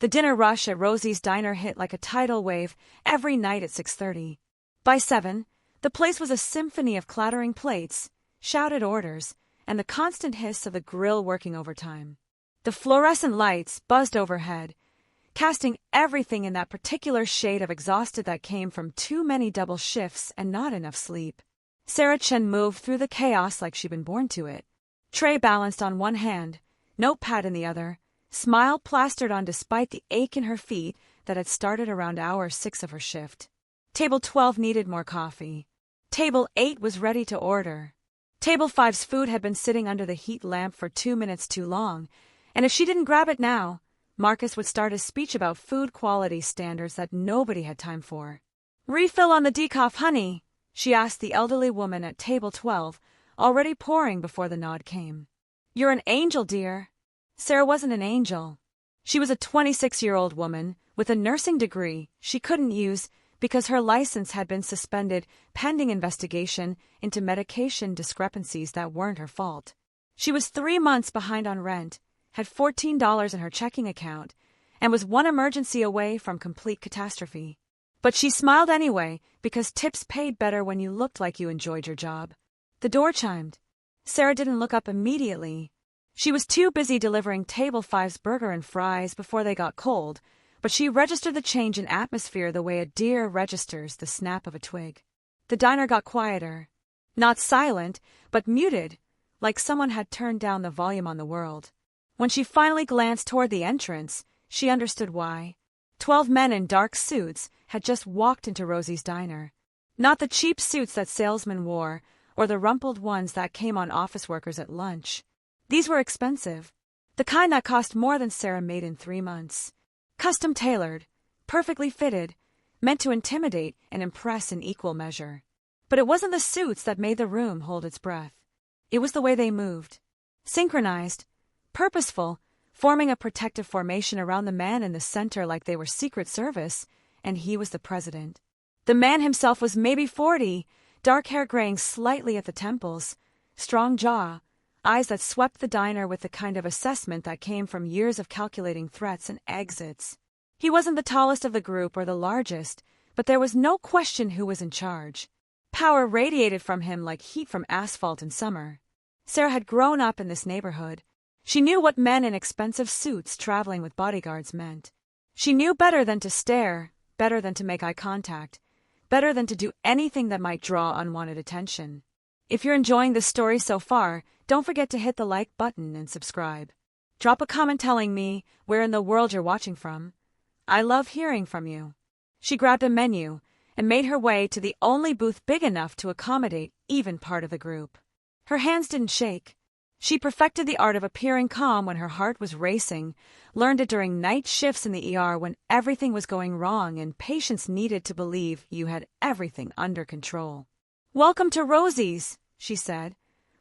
The dinner rush at Rosie's diner hit like a tidal wave every night at 6:30. By 7, the place was a symphony of clattering plates, shouted orders, and the constant hiss of the grill working overtime. The fluorescent lights buzzed overhead, casting everything in that particular shade of exhausted that came from too many double shifts and not enough sleep. Chen moved through the chaos like she'd been born to it. Tray balanced on one hand, notepad in the other, smile plastered on despite the ache in her feet that had started around hour 6 of her shift. Table 12 needed more coffee. Table 8 was ready to order. Table 5's food had been sitting under the heat lamp for 2 minutes too long, and if she didn't grab it now, Marcus would start a speech about food quality standards that nobody had time for. "Refill on the decaf, honey," she asked the elderly woman at table 12, already pouring before the nod came. "You're an angel, dear." Sarah wasn't an angel. She was a 26-year-old woman with a nursing degree she couldn't use because her license had been suspended pending investigation into medication discrepancies that weren't her fault. She was 3 months behind on rent, had $14 in her checking account, and was one emergency away from complete catastrophe. But she smiled anyway because tips paid better when you looked like you enjoyed your job. The door chimed. Sarah didn't look up immediately. She was too busy delivering table 5's burger and fries before they got cold, but she registered the change in atmosphere the way a deer registers the snap of a twig. The diner got quieter. Not silent, but muted, like someone had turned down the volume on the world. When she finally glanced toward the entrance, she understood why. 12 men in dark suits had just walked into Rosie's diner. Not the cheap suits that salesmen wore, or the rumpled ones that came on office workers at lunch. These were expensive. The kind that cost more than Sarah made in 3 months. Custom-tailored, perfectly fitted, meant to intimidate and impress in equal measure. But it wasn't the suits that made the room hold its breath. It was the way they moved. Synchronized, purposeful, forming a protective formation around the man in the center like they were Secret Service, and he was the president. The man himself was maybe 40, dark hair graying slightly at the temples, strong jaw, eyes that swept the diner with the kind of assessment that came from years of calculating threats and exits. He wasn't the tallest of the group or the largest, but there was no question who was in charge. Power radiated from him like heat from asphalt in summer. Sarah had grown up in this neighborhood. She knew what men in expensive suits traveling with bodyguards meant. She knew better than to stare, better than to make eye contact, better than to do anything that might draw unwanted attention. If you're enjoying this story so far, don't forget to hit the like button and subscribe. Drop a comment telling me where in the world you're watching from. I love hearing from you. She grabbed a menu and made her way to the only booth big enough to accommodate even part of the group. Her hands didn't shake. She perfected the art of appearing calm when her heart was racing, learned it during night shifts in the ER when everything was going wrong and patients needed to believe you had everything under control. "Welcome to Rosie's," she said,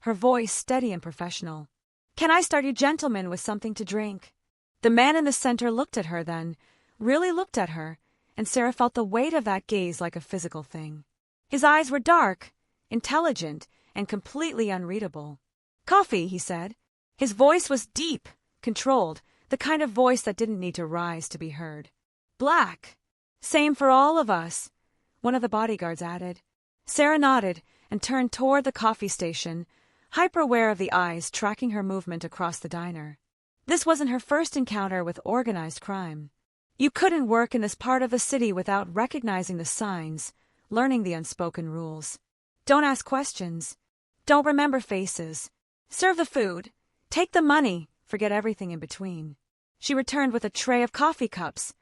her voice steady and professional. "Can I start you gentlemen with something to drink?" The man in the center looked at her then, really looked at her, and Sarah felt the weight of that gaze like a physical thing. His eyes were dark, intelligent, and completely unreadable. "Coffee," he said. His voice was deep, controlled, the kind of voice that didn't need to rise to be heard. "Black." "Same for all of us," one of the bodyguards added. Sarah nodded and turned toward the coffee station, hyper-aware of the eyes tracking her movement across the diner. This wasn't her first encounter with organized crime. You couldn't work in this part of the city without recognizing the signs, learning the unspoken rules. Don't ask questions. Don't remember faces. Serve the food. Take the money. Forget everything in between. She returned with a tray of coffee cups,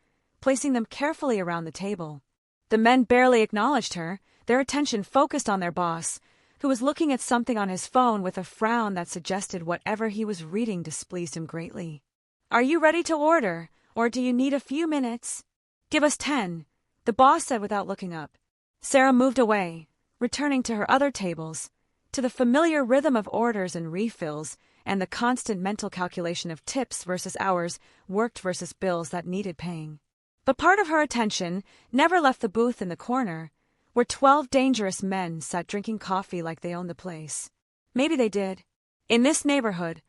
placing them carefully around the table. The men barely acknowledged her, their attention focused on their boss, who was looking at something on his phone with a frown that suggested whatever he was reading displeased him greatly. "Are you ready to order, or do you need a few minutes?" "Give us 10, the boss said without looking up. Sarah moved away, returning to her other tables, to the familiar rhythm of orders and refills and the constant mental calculation of tips versus hours worked versus bills that needed paying. But part of her attention never left the booth in the corner, where 12 dangerous men sat drinking coffee like they owned the place. Maybe they did. In this neighborhood,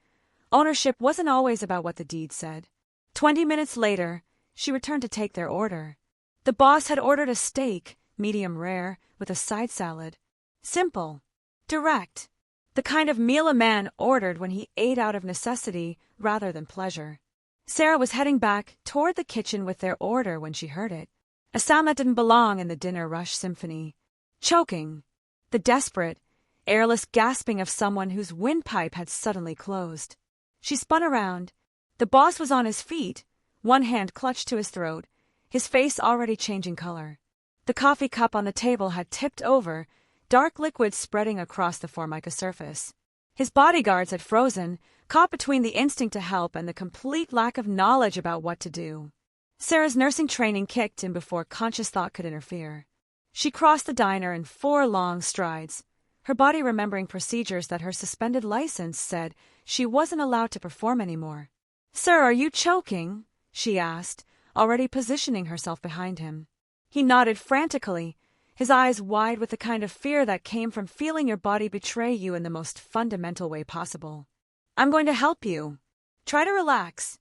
ownership wasn't always about what the deed said. 20 minutes later, She returned to take their order. The boss had ordered a steak, medium rare, with a side salad. Simple. Direct. The kind of meal a man ordered when he ate out of necessity rather than pleasure. Sarah was heading back toward the kitchen with their order when she heard it. A sound that didn't belong in the dinner rush symphony. Choking. The desperate, airless gasping of someone whose windpipe had suddenly closed. She spun around. The boss was on his feet, one hand clutched to his throat, his face already changing color. The coffee cup on the table had tipped over, dark liquid spreading across the formica surface. His bodyguards had frozen, caught between the instinct to help and the complete lack of knowledge about what to do. Sarah's nursing training kicked in before conscious thought could interfere. She crossed the diner in 4 long strides, her body remembering procedures that her suspended license said she wasn't allowed to perform anymore. "Sir, are you choking?" she asked, already positioning herself behind him. He nodded frantically, his eyes wide with the kind of fear that came from feeling your body betray you in the most fundamental way possible. "I'm going to help you. Try to relax."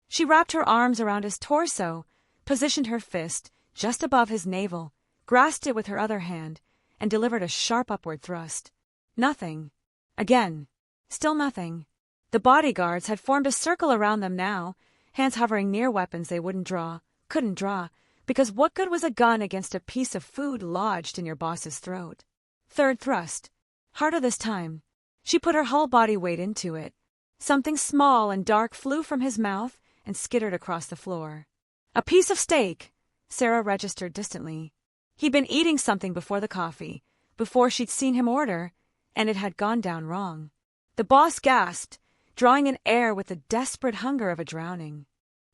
She wrapped her arms around his torso, positioned her fist just above his navel, grasped it with her other hand, and delivered a sharp upward thrust. Nothing. Again. Still nothing. The bodyguards had formed a circle around them now, hands hovering near weapons they couldn't draw, because what good was a gun against a piece of food lodged in your boss's throat? Third thrust. Harder this time. She put her whole body weight into it. Something small and dark flew from his mouth and skittered across the floor. A piece of steak, Sarah registered distantly. He'd been eating something before the coffee, before she'd seen him order, and it had gone down wrong. The boss gasped, drawing in air with the desperate hunger of a drowning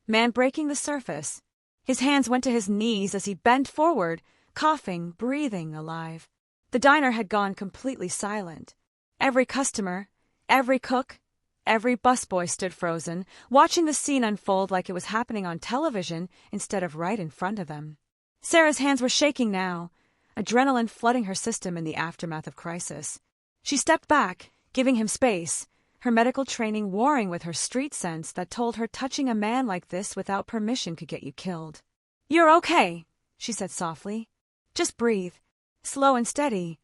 man breaking the surface. His hands went to his knees as he bent forward, coughing, breathing, alive. The diner had gone completely silent. Every customer, every cook, every busboy stood frozen, watching the scene unfold like it was happening on television instead of right in front of them. Sarah's hands were shaking now, adrenaline flooding her system in the aftermath of crisis. She stepped back, giving him space, her medical training warring with her street sense that told her touching a man like this without permission could get you killed. "You're okay," she said softly. "Just breathe. Slow and steady."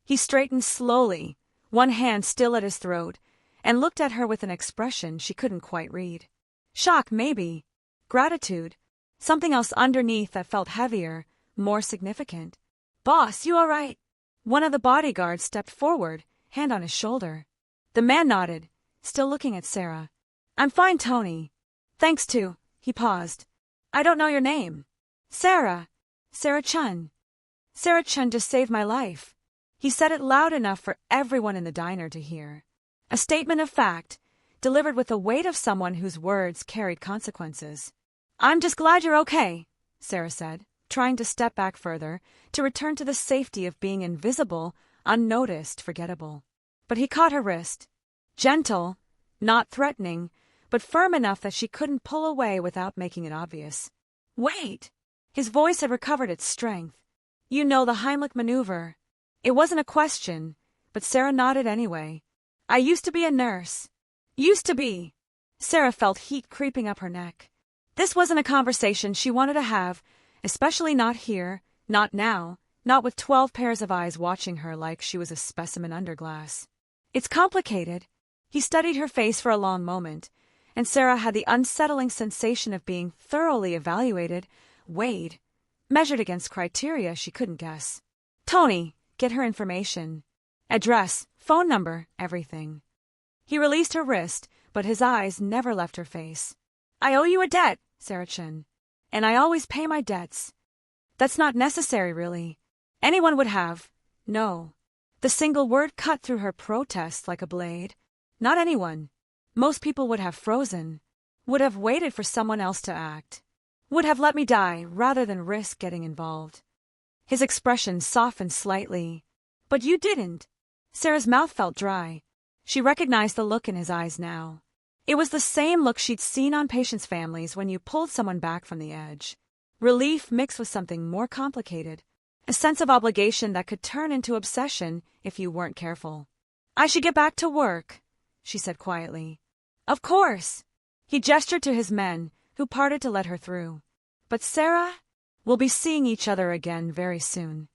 He straightened slowly, one hand still at his throat, and looked at her with an expression she couldn't quite read. Shock, maybe. Gratitude. Something else underneath that felt heavier, more significant. "Boss, you all right?" One of the bodyguards stepped forward, hand on his shoulder. The man nodded, still looking at Sarah. "I'm fine, Tony. Thanks to..." He paused. "I don't know your name." "Sarah. Sarah Chen. Sarah Chen just saved my life." He said it loud enough for everyone in the diner to hear. A statement of fact, delivered with the weight of someone whose words carried consequences. "I'm just glad you're okay," Sarah said, trying to step back further, to return to the safety of being invisible, unnoticed, forgettable. But he caught her wrist. Gentle, not threatening, but firm enough that she couldn't pull away without making it obvious. "Wait!" His voice had recovered its strength. "You know the Heimlich maneuver." It wasn't a question, but Sarah nodded anyway. "I used to be a nurse." "Used to be." Sarah felt heat creeping up her neck. This wasn't a conversation she wanted to have, especially not here, not now, not with 12 pairs of eyes watching her like she was a specimen under glass. "It's complicated." He studied her face for a long moment, and Sarah had the unsettling sensation of being thoroughly evaluated, weighed, measured against criteria she couldn't guess. "Tony, get her information. Address, phone number, everything." He released her wrist, but his eyes never left her face. "I owe you a debt, Sarah Chen, and I always pay my debts." "That's not necessary, really. Anyone would have." "No." The single word cut through her protest like a blade. "Not anyone. Most people would have frozen, would have waited for someone else to act, would have let me die rather than risk getting involved." His expression softened slightly. "But you didn't." Sarah's mouth felt dry. She recognized the look in his eyes now. It was the same look she'd seen on patients' families when you pulled someone back from the edge. Relief mixed with something more complicated. A sense of obligation that could turn into obsession if you weren't careful. "I should get back to work," she said quietly. "Of course." He gestured to his men, who parted to let her through. But Sarah, we'll be seeing each other again very soon.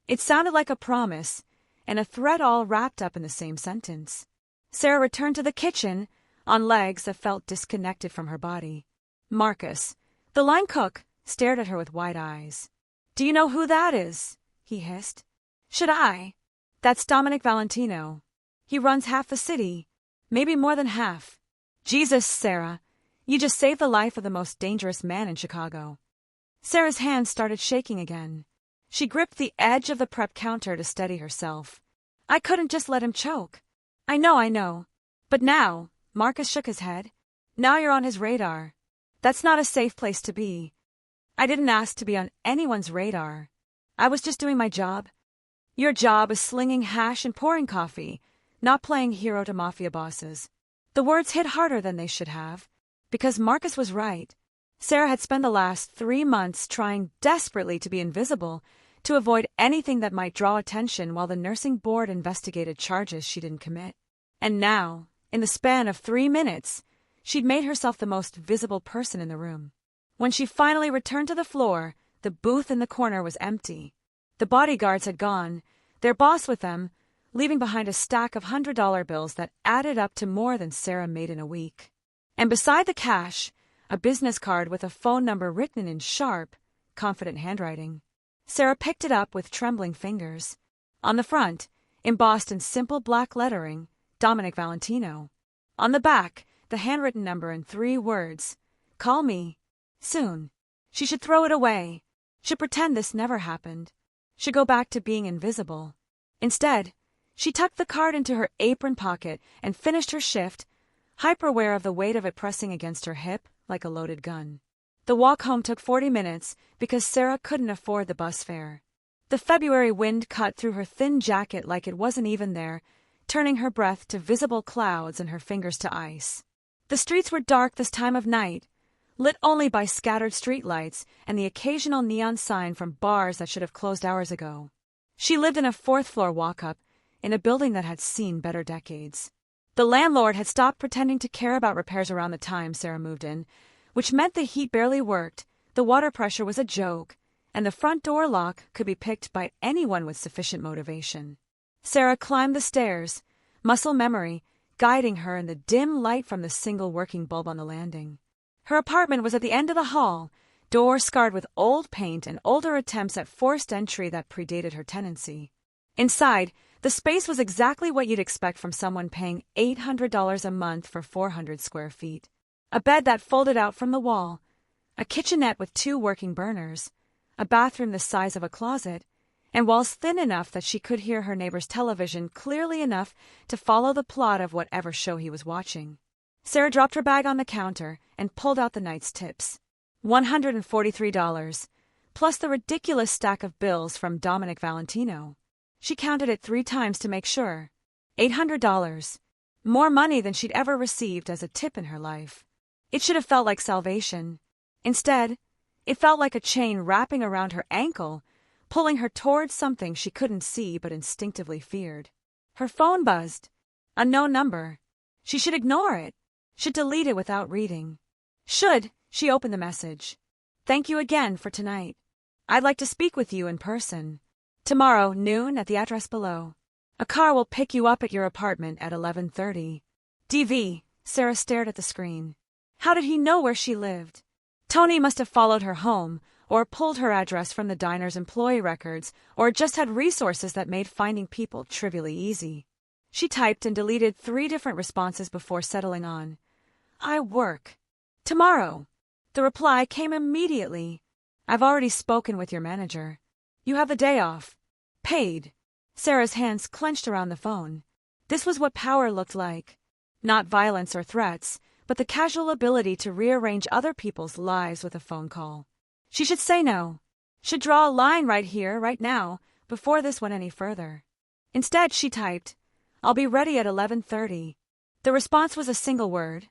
It sounded like a promise, and a threat all wrapped up in the same sentence. Sarah returned to the kitchen, on legs that felt disconnected from her body. Marcus, the line cook, stared at her with wide eyes. "Do you know who that is?" he hissed. "Should I? That's Dominic Valentino. He runs half the city, maybe more than half. Jesus, Sarah, you just saved the life of the most dangerous man in Chicago." Sarah's hands started shaking again. She gripped the edge of the prep counter to steady herself. "I couldn't just let him choke. I know. But now," Marcus shook his head, "now you're on his radar. That's not a safe place to be." "I didn't ask to be on anyone's radar. I was just doing my job." "Your job is slinging hash and pouring coffee, not playing hero to mafia bosses." The words hit harder than they should have, because Marcus was right. Sarah had spent the last 3 months trying desperately to be invisible, to avoid anything that might draw attention while the nursing board investigated charges she didn't commit. And now, in the span of 3 minutes, she'd made herself the most visible person in the room. When she finally returned to the floor, the booth in the corner was empty. The bodyguards had gone, their boss with them, leaving behind a stack of $100 bills that added up to more than Sarah made in a week. And beside the cash, a business card with a phone number written in sharp, confident handwriting. Sarah picked it up with trembling fingers. On the front, embossed in simple black lettering, Dominic Valentino. On the back, the handwritten number in 3 words. "Call me. Soon." She should throw it away. Should pretend this never happened. Should go back to being invisible. Instead, she tucked the card into her apron pocket and finished her shift, hyper-aware of the weight of it pressing against her hip like a loaded gun. The walk home took 40 minutes because Sarah couldn't afford the bus fare. The February wind cut through her thin jacket like it wasn't even there, turning her breath to visible clouds and her fingers to ice. The streets were dark this time of night, lit only by scattered streetlights and the occasional neon sign from bars that should have closed hours ago. She lived in a 4th-floor walk-up, in a building that had seen better decades. The landlord had stopped pretending to care about repairs around the time Sarah moved in, which meant the heat barely worked, the water pressure was a joke, and the front door lock could be picked by anyone with sufficient motivation. Sarah climbed the stairs, muscle memory guiding her in the dim light from the single working bulb on the landing. Her apartment was at the end of the hall, door scarred with old paint and older attempts at forced entry that predated her tenancy. Inside, the space was exactly what you'd expect from someone paying $800 a month for 400 square feet. A bed that folded out from the wall, a kitchenette with 2 working burners, a bathroom the size of a closet, and walls thin enough that she could hear her neighbor's television clearly enough to follow the plot of whatever show he was watching. Sarah dropped her bag on the counter and pulled out the night's tips. $143, plus the ridiculous stack of bills from Dominic Valentino. She counted it 3 times to make sure. $800. More money than she'd ever received as a tip in her life. It should have felt like salvation. Instead, it felt like a chain wrapping around her ankle, pulling her towards something she couldn't see but instinctively feared. Her phone buzzed. Unknown number. She should ignore it. Should delete it without reading. She opened the message. "Thank you again for tonight. I'd like to speak with you in person. Tomorrow, noon, at the address below. A car will pick you up at your apartment at 11:30. DV." Sarah stared at the screen. How did he know where she lived? Tony must have followed her home, or pulled her address from the diner's employee records, or just had resources that made finding people trivially easy. She typed and deleted 3 different responses before settling on, "I work. Tomorrow." The reply came immediately. "I've already spoken with your manager. You have the day off. Paid." Sarah's hands clenched around the phone. This was what power looked like. Not violence or threats, but the casual ability to rearrange other people's lives with a phone call. She should say no. Should draw a line right here, right now, before this went any further. Instead, she typed, "I'll be ready at 11:30. The response was a single word.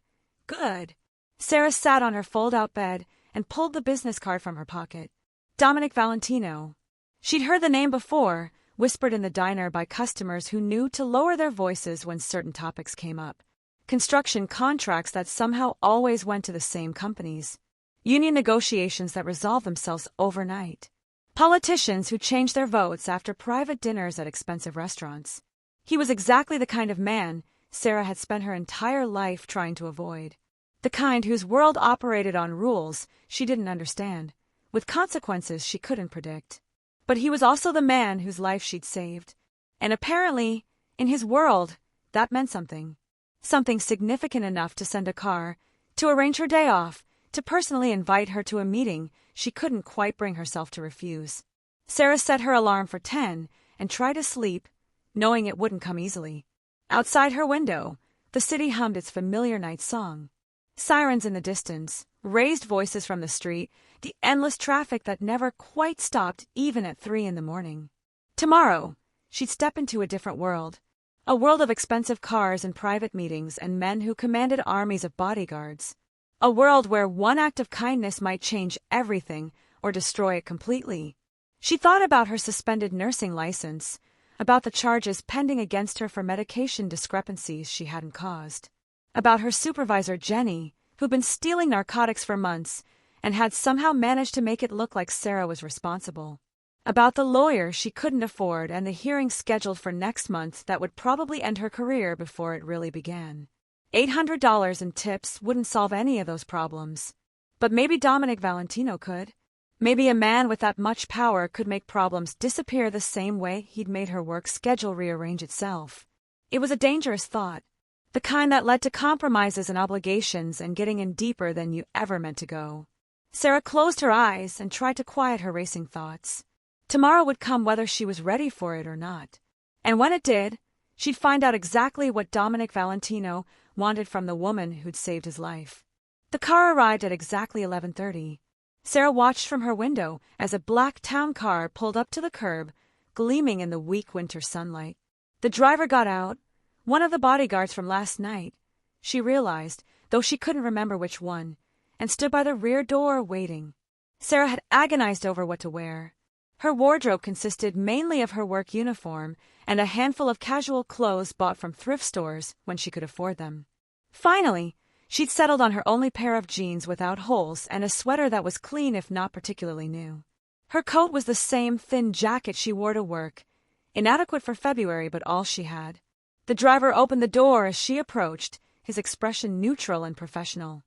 "Good." Sarah sat on her fold-out bed and pulled the business card from her pocket. Dominic Valentino. She'd heard the name before, whispered in the diner by customers who knew to lower their voices when certain topics came up. Construction contracts that somehow always went to the same companies. Union negotiations that resolve themselves overnight. Politicians who change their votes after private dinners at expensive restaurants. He was exactly the kind of man Sarah had spent her entire life trying to avoid. The kind whose world operated on rules she didn't understand, with consequences she couldn't predict. But he was also the man whose life she'd saved. And apparently, in his world, that meant something. Something significant enough to send a car, to arrange her day off, to personally invite her to a meeting she couldn't quite bring herself to refuse. Sarah set her alarm for 10 and tried to sleep, knowing it wouldn't come easily. Outside her window, the city hummed its familiar night song. Sirens in the distance, raised voices from the street, the endless traffic that never quite stopped even at 3 in the morning. Tomorrow, she'd step into a different world. A world of expensive cars and private meetings and men who commanded armies of bodyguards. A world where one act of kindness might change everything or destroy it completely. She thought about her suspended nursing license, about the charges pending against her for medication discrepancies she hadn't caused. About her supervisor Jenny, who'd been stealing narcotics for months and had somehow managed to make it look like Sarah was responsible. About the lawyer she couldn't afford and the hearing scheduled for next month that would probably end her career before it really began. $800 in tips wouldn't solve any of those problems. But maybe Dominic Valentino could. Maybe a man with that much power could make problems disappear the same way he'd made her work schedule rearrange itself. It was a dangerous thought. The kind that led to compromises and obligations and getting in deeper than you ever meant to go. Sarah closed her eyes and tried to quiet her racing thoughts. Tomorrow would come whether she was ready for it or not. And when it did, she'd find out exactly what Dominic Valentino wanted from the woman who'd saved his life. The car arrived at exactly 11:30. Sarah watched from her window as a black town car pulled up to the curb, gleaming in the weak winter sunlight. The driver got out, one of the bodyguards from last night, she realized, though she couldn't remember which one, and stood by the rear door waiting. Sarah had agonized over what to wear. Her wardrobe consisted mainly of her work uniform and a handful of casual clothes bought from thrift stores when she could afford them. Finally, she'd settled on her only pair of jeans without holes and a sweater that was clean if not particularly new. Her coat was the same thin jacket she wore to work, inadequate for February but all she had. The driver opened the door as she approached, his expression neutral and professional.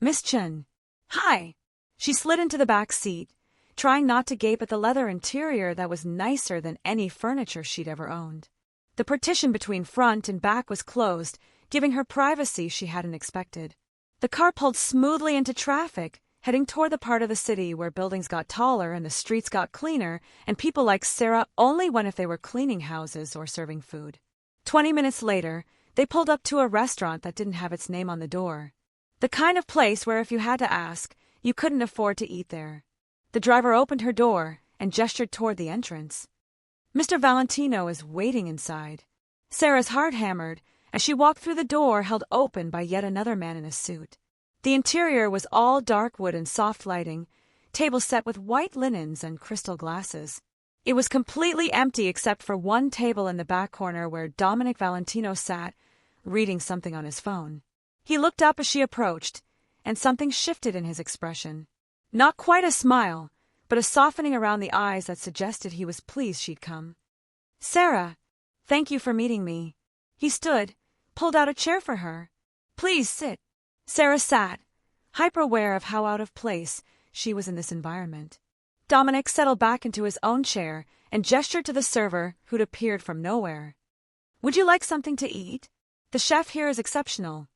"Miss Chen." "Hi." She slid into the back seat, trying not to gape at the leather interior that was nicer than any furniture she'd ever owned. The partition between front and back was closed, giving her privacy she hadn't expected. The car pulled smoothly into traffic, heading toward the part of the city where buildings got taller and the streets got cleaner, and people like Sarah only went if they were cleaning houses or serving food. 20 minutes later, they pulled up to a restaurant that didn't have its name on the door. The kind of place where if you had to ask, you couldn't afford to eat there. The driver opened her door and gestured toward the entrance. "Mr. Valentino is waiting inside." Sarah's heart hammered as she walked through the door held open by yet another man in a suit. The interior was all dark wood and soft lighting, tables set with white linens and crystal glasses. It was completely empty except for one table in the back corner where Dominic Valentino sat, reading something on his phone. He looked up as she approached, and something shifted in his expression. Not quite a smile, but a softening around the eyes that suggested he was pleased she'd come. "Sarah, thank you for meeting me." He stood, pulled out a chair for her. "Please sit." Sarah sat, hyper-aware of how out of place she was in this environment. Dominic settled back into his own chair and gestured to the server who'd appeared from nowhere. "Would you like something to eat? The chef here is exceptional."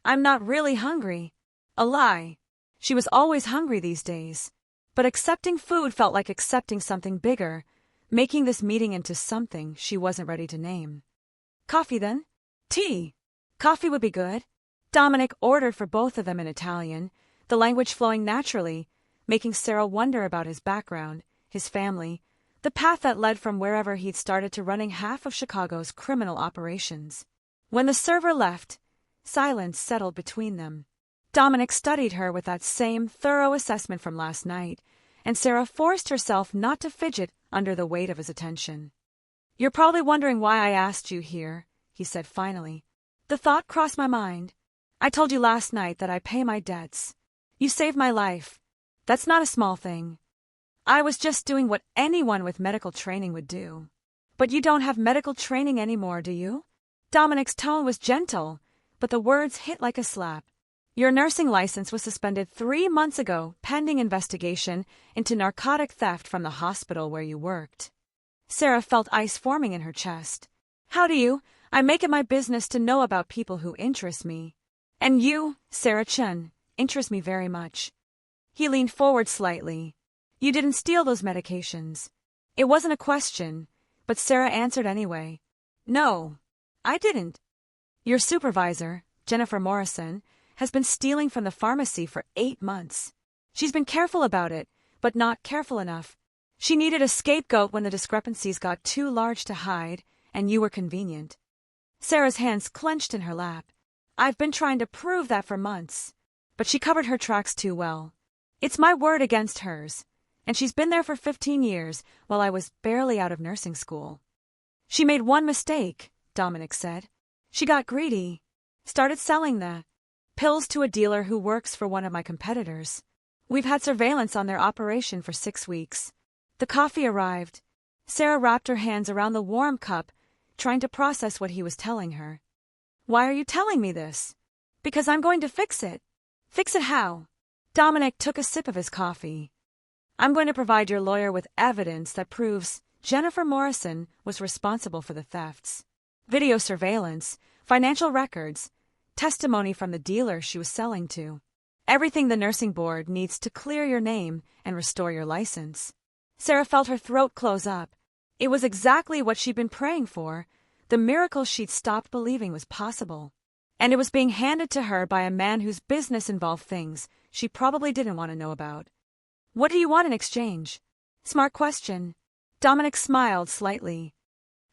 "I'm not really hungry." A lie. She was always hungry these days. But accepting food felt like accepting something bigger, making this meeting into something she wasn't ready to name. "Coffee, then?" "Tea." "Coffee would be good." Dominic ordered for both of them in Italian, the language flowing naturally, making Sarah wonder about his background, his family, the path that led from wherever he'd started to running half of Chicago's criminal operations. When the server left, silence settled between them. Dominic studied her with that same thorough assessment from last night, and Sarah forced herself not to fidget under the weight of his attention. "You're probably wondering why I asked you here," he said finally. "The thought crossed my mind. I told you last night that I pay my debts. You saved my life. That's not a small thing. I was just doing what anyone with medical training would do. But you don't have medical training anymore, do you? Dominic's tone was gentle, but the words hit like a slap. Your nursing license was suspended 3 months ago, pending investigation into narcotic theft from the hospital where you worked. Sarah felt ice forming in her chest. How do you? I make it my business to know about people who interest me. And you, Sarah Chen, interest me very much. He leaned forward slightly. You didn't steal those medications. It wasn't a question, but Sarah answered anyway. No, I didn't. Your supervisor, Jennifer Morrison, has been stealing from the pharmacy for 8 months. She's been careful about it, but not careful enough. She needed a scapegoat when the discrepancies got too large to hide, and you were convenient. Sarah's hands clenched in her lap. I've been trying to prove that for months. But she covered her tracks too well. It's my word against hers. And she's been there for 15 years, while I was barely out of nursing school. She made one mistake, Dominic said. She got greedy. Started selling the pills to a dealer who works for one of my competitors. We've had surveillance on their operation for 6 weeks. The coffee arrived. Sarah wrapped her hands around the warm cup, trying to process what he was telling her. Why are you telling me this? Because I'm going to fix it. Fix it how? Dominic took a sip of his coffee. I'm going to provide your lawyer with evidence that proves Jennifer Morrison was responsible for the thefts. Video surveillance, financial records, testimony from the dealer she was selling to. Everything the nursing board needs to clear your name and restore your license. Sarah felt her throat close up. It was exactly what she'd been praying for, the miracle she'd stopped believing was possible. And it was being handed to her by a man whose business involved things she probably didn't want to know about. What do you want in exchange? Smart question. Dominic smiled slightly.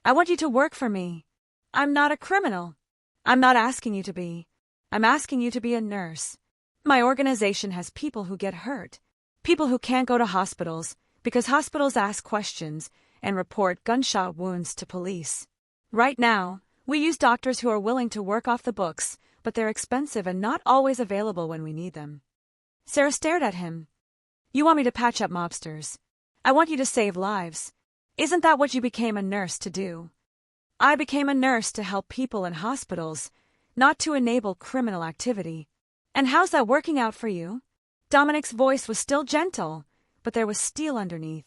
I want you to work for me. I'm not a criminal. I'm not asking you to be. I'm asking you to be a nurse. My organization has people who get hurt. People who can't go to hospitals because hospitals ask questions and report gunshot wounds to police. Right now, we use doctors who are willing to work off the books, but they're expensive and not always available when we need them. Sarah stared at him. You want me to patch up mobsters. I want you to save lives. Isn't that what you became a nurse to do? I became a nurse to help people in hospitals, not to enable criminal activity. And how's that working out for you? Dominic's voice was still gentle, but there was steel underneath.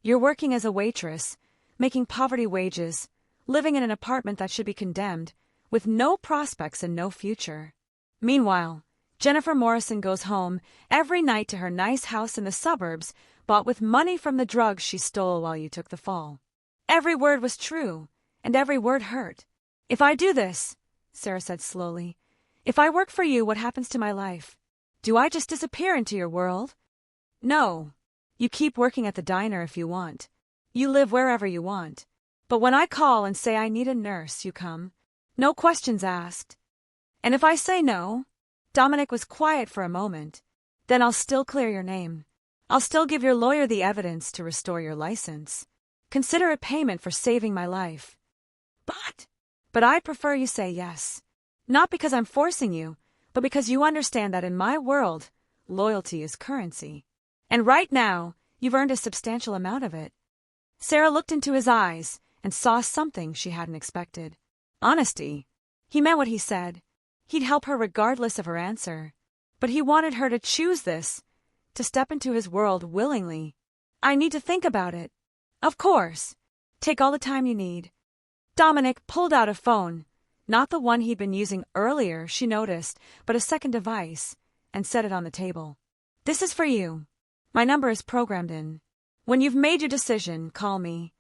You're working as a waitress, making poverty wages, living in an apartment that should be condemned, with no prospects and no future. Meanwhile, Jennifer Morrison goes home every night to her nice house in the suburbs, bought with money from the drugs she stole while you took the fall. Every word was true, and every word hurt. If I do this, Sarah said slowly, if I work for you, what happens to my life? Do I just disappear into your world? No. You keep working at the diner if you want. You live wherever you want. But when I call and say I need a nurse, you come. No questions asked. And if I say no, Dominic was quiet for a moment, then I'll still clear your name. I'll still give your lawyer the evidence to restore your license. Consider it payment for saving my life. But I'd prefer you say yes. Not because I'm forcing you, but because you understand that in my world, loyalty is currency. And right now, you've earned a substantial amount of it. Sarah looked into his eyes and saw something she hadn't expected. Honesty. He meant what he said. He'd help her regardless of her answer. But he wanted her to choose this, to step into his world willingly. I need to think about it. Of course. Take all the time you need. Dominic pulled out a phone, not the one he'd been using earlier, she noticed, but a second device, and set it on the table. This is for you. My number is programmed in. When you've made your decision, call me.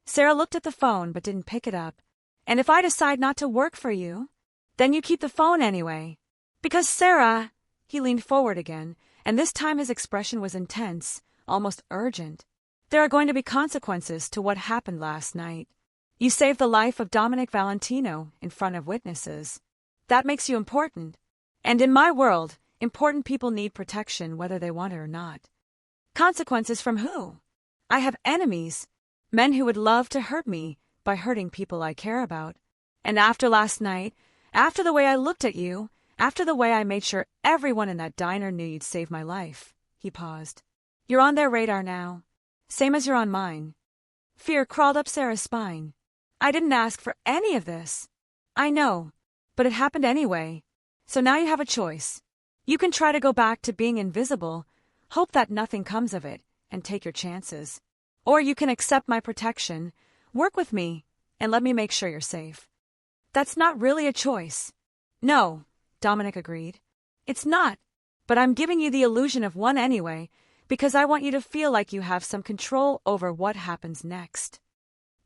Sarah looked at the phone but didn't pick it up. And if I decide not to work for you, then you keep the phone anyway. Because Sarah, he leaned forward again, and this time his expression was intense, almost urgent. There are going to be consequences to what happened last night. You saved the life of Dominic Valentino in front of witnesses. That makes you important. And in my world, important people need protection whether they want it or not. Consequences from who? I have enemies, men who would love to hurt me by hurting people I care about. And after last night, after the way I looked at you, After the way I made sure everyone in that diner knew you'd save my life. He paused. You're on their radar now. Same as you're on mine. Fear crawled up Sarah's spine. I didn't ask for any of this. I know, but it happened anyway. So now you have a choice. You can try to go back to being invisible, hope that nothing comes of it, and take your chances. Or you can accept my protection, work with me, and let me make sure you're safe. That's not really a choice. No, Dominic agreed. It's not, but I'm giving you the illusion of one anyway, because I want you to feel like you have some control over what happens next.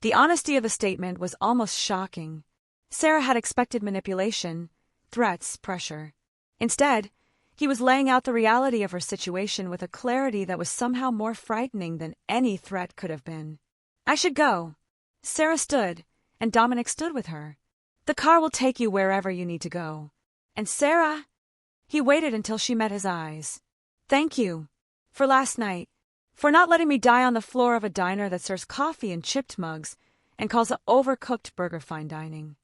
The honesty of the statement was almost shocking. Sarah had expected manipulation, threats, pressure. Instead, he was laying out the reality of her situation with a clarity that was somehow more frightening than any threat could have been. I should go. Sarah stood, and Dominic stood with her. The car will take you wherever you need to go. And Sarah? He waited until she met his eyes. Thank you. For last night. For not letting me die on the floor of a diner that serves coffee in chipped mugs and calls an overcooked burger fine dining.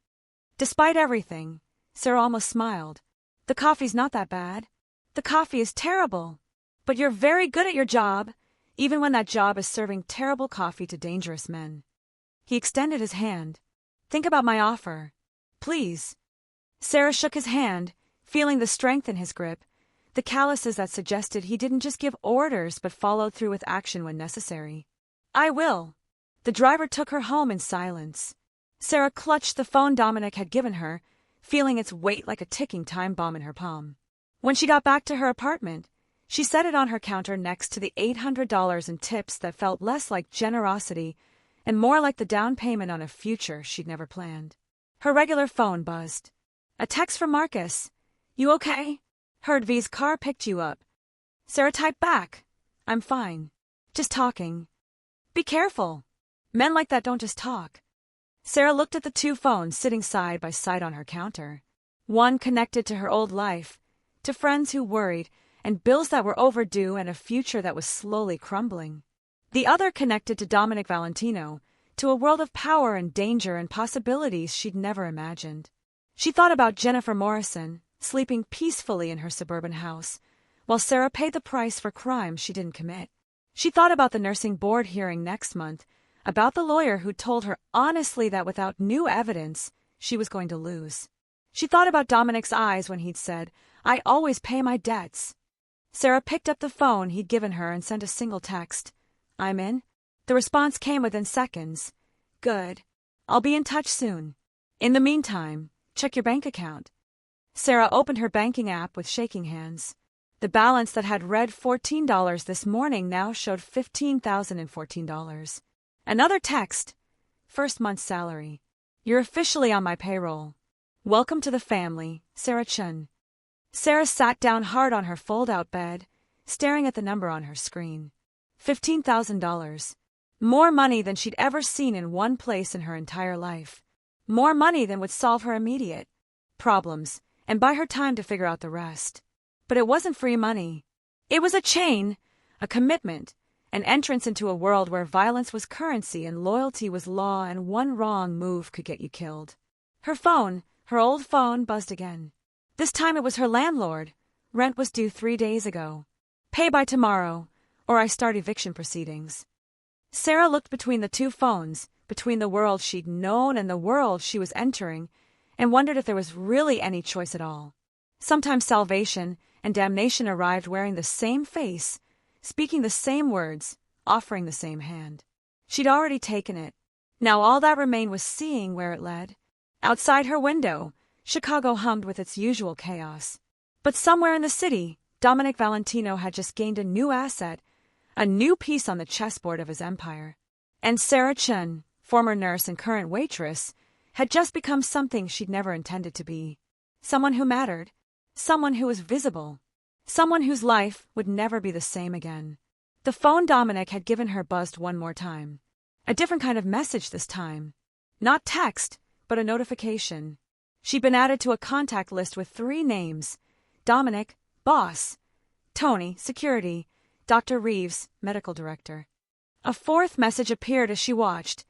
Despite everything, Sarah almost smiled. The coffee's not that bad. The coffee is terrible. But you're very good at your job, even when that job is serving terrible coffee to dangerous men. He extended his hand. Think about my offer. Please. Sarah shook his hand, feeling the strength in his grip, the calluses that suggested he didn't just give orders but followed through with action when necessary. I will. The driver took her home in silence. Sarah clutched the phone Dominic had given her, feeling its weight like a ticking time bomb in her palm. When she got back to her apartment, she set it on her counter next to the $800 in tips that felt less like generosity and more like the down payment on a future she'd never planned. Her regular phone buzzed. A text from Marcus. You okay? Heard V's car picked you up. Sarah typed back. I'm fine. Just talking. Be careful. Men like that don't just talk. Sarah looked at the two phones sitting side by side on her counter. One connected to her old life, to friends who worried, and bills that were overdue and a future that was slowly crumbling. The other connected to Dominic Valentino, to a world of power and danger and possibilities she'd never imagined. She thought about Jennifer Morrison, sleeping peacefully in her suburban house, while Sarah paid the price for crimes she didn't commit. She thought about the nursing board hearing next month, about the lawyer who told her honestly that without new evidence, she was going to lose. She thought about Dominic's eyes when he'd said, I always pay my debts. Sarah picked up the phone he'd given her and sent a single text. I'm in. The response came within seconds. Good. I'll be in touch soon. In the meantime, check your bank account. Sarah opened her banking app with shaking hands. The balance that had read $14 this morning now showed $15,014. Another text. First month's salary. You're officially on my payroll. Welcome to the family, Sarah Chen. Sarah sat down hard on her fold-out bed, staring at the number on her screen. $15,000. More money than she'd ever seen in one place in her entire life. More money than would solve her immediate problems and buy her time to figure out the rest. But it wasn't free money. It was a chain, a commitment, an entrance into a world where violence was currency and loyalty was law and one wrong move could get you killed. Her phone, her old phone, buzzed again. This time it was her landlord. Rent was due 3 days ago. Pay by tomorrow, or I start eviction proceedings. Sarah looked between the two phones, between the world she'd known and the world she was entering, and wondered if there was really any choice at all. Sometimes salvation and damnation arrived wearing the same face, speaking the same words, offering the same hand. She'd already taken it. Now all that remained was seeing where it led. Outside her window, Chicago hummed with its usual chaos. But somewhere in the city, Dominic Valentino had just gained a new asset, a new piece on the chessboard of his empire. And Sarah Chen, former nurse and current waitress, had just become something she'd never intended to be. Someone who mattered. Someone who was visible. Someone whose life would never be the same again. The phone Dominic had given her buzzed one more time. A different kind of message this time. Not text, but a notification. She'd been added to a contact list with 3 names. Dominic, boss. Tony, security. Dr. Reeves, medical director. A 4th message appeared as she watched.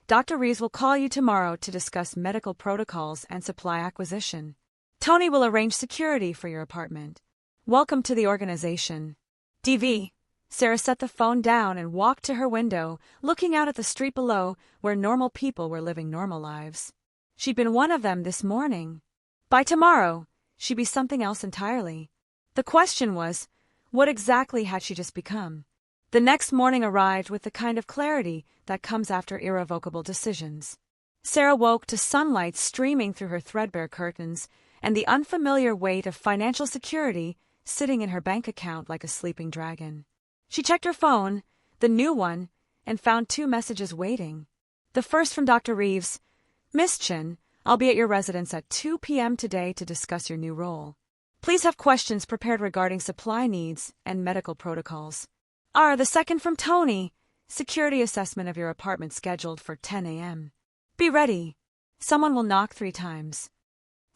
Dr. Reeves will call you tomorrow to discuss medical protocols and supply acquisition. Tony will arrange security for your apartment. Welcome to the organization. DV. Sarah set the phone down and walked to her window, looking out at the street below where normal people were living normal lives. She'd been one of them this morning. By tomorrow, she'd be something else entirely. The question was, what exactly had she just become? The next morning arrived with the kind of clarity that comes after irrevocable decisions. Sarah woke to sunlight streaming through her threadbare curtains and the unfamiliar weight of financial security sitting in her bank account like a sleeping dragon. She checked her phone, the new one, and found 2 messages waiting. The first from Dr. Reeves. Miss Chen, I'll be at your residence at 2 p.m. today to discuss your new role. Please have questions prepared regarding supply needs and medical protocols. The second from Tony. Security assessment of your apartment scheduled for 10 a.m. Be ready. Someone will knock 3 times.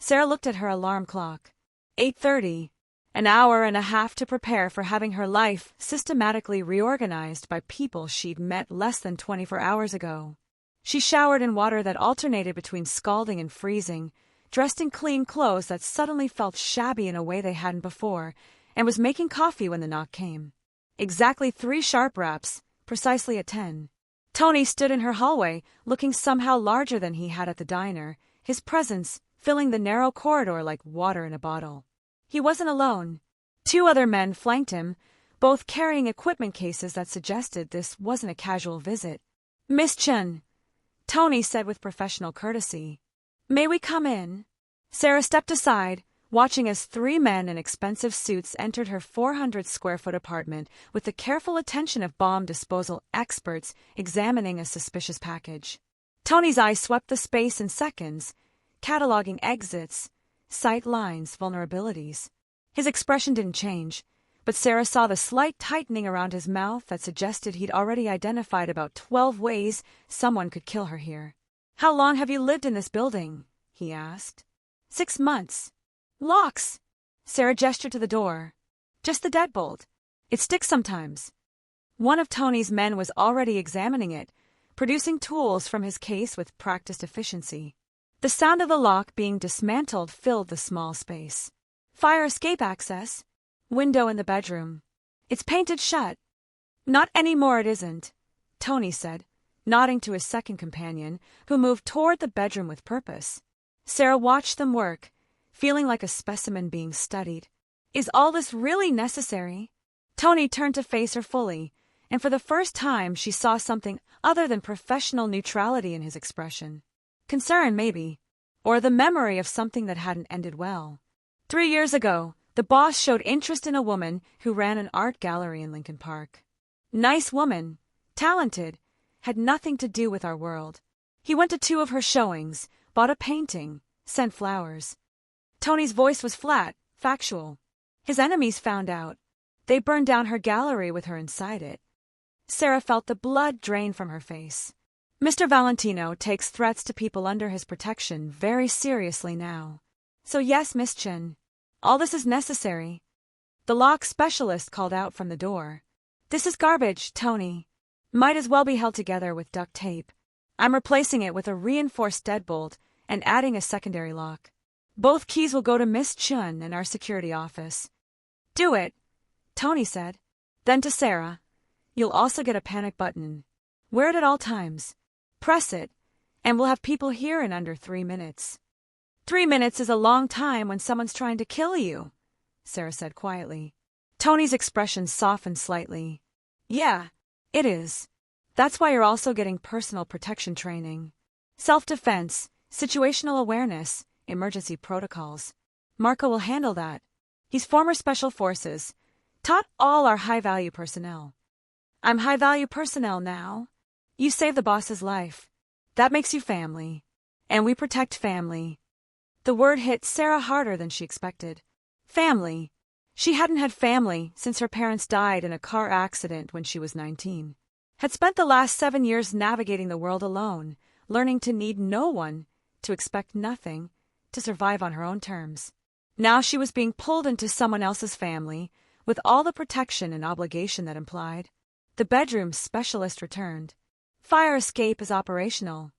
Sarah looked at her alarm clock. 8:30. An hour and a half to prepare for having her life systematically reorganized by people she'd met less than 24 hours ago. She showered in water that alternated between scalding and freezing, dressed in clean clothes that suddenly felt shabby in a way they hadn't before, and was making coffee when the knock came. Exactly 3 sharp raps, precisely at 10. Tony stood in her hallway, looking somehow larger than he had at the diner, his presence filling the narrow corridor like water in a bottle. He wasn't alone. 2 other men flanked him, both carrying equipment cases that suggested this wasn't a casual visit. Miss Chen, Tony said with professional courtesy. May we come in? Sarah stepped aside, watching as 3 men in expensive suits entered her 400-square-foot apartment with the careful attention of bomb disposal experts examining a suspicious package. Tony's eyes swept the space in seconds, cataloging exits, sight lines, vulnerabilities. His expression didn't change, but Sarah saw the slight tightening around his mouth that suggested he'd already identified about 12 ways someone could kill her here. How long have you lived in this building? He asked. 6 months. Locks. Sarah gestured to the door. Just the deadbolt. It sticks sometimes. One of Tony's men was already examining it, producing tools from his case with practiced efficiency. The sound of the lock being dismantled filled the small space. Fire escape access. Window in the bedroom. It's painted shut. Not anymore, it isn't, Tony said, nodding to his second companion, who moved toward the bedroom with purpose. Sarah watched them work, feeling like a specimen being studied. Is all this really necessary? Tony turned to face her fully, and for the first time she saw something other than professional neutrality in his expression. Concern, maybe, or the memory of something that hadn't ended well. 3 years ago, the boss showed interest in a woman who ran an art gallery in Lincoln Park. Nice woman, talented, had nothing to do with our world. He went to 2 of her showings, bought a painting, sent flowers. Tony's voice was flat, factual. His enemies found out. They burned down her gallery with her inside it. Sarah felt the blood drain from her face. Mr. Valentino takes threats to people under his protection very seriously now. So yes, Miss Chen, all this is necessary. The lock specialist called out from the door. This is garbage, Tony. Might as well be held together with duct tape. I'm replacing it with a reinforced deadbolt and adding a secondary lock. Both keys will go to Miss Chen in our security office. Do it, Tony said. Then to Sarah. You'll also get a panic button. Wear it at all times. Press it, and we'll have people here in under 3 minutes. 3 minutes is a long time when someone's trying to kill you, Sarah said quietly. Tony's expression softened slightly. Yeah, it is. That's why you're also getting personal protection training. Self-defense, situational awareness, emergency protocols. Marco will handle that. He's former Special Forces, taught all our high-value personnel. I'm high-value personnel now. You saved the boss's life. That makes you family. And we protect family. The word hit Sarah harder than she expected. Family. She hadn't had family since her parents died in a car accident when she was 19. Had spent the last 7 years navigating the world alone, learning to need no one, to expect nothing, to survive on her own terms. Now she was being pulled into someone else's family, with all the protection and obligation that implied. The bedroom specialist returned. Fire escape is operational.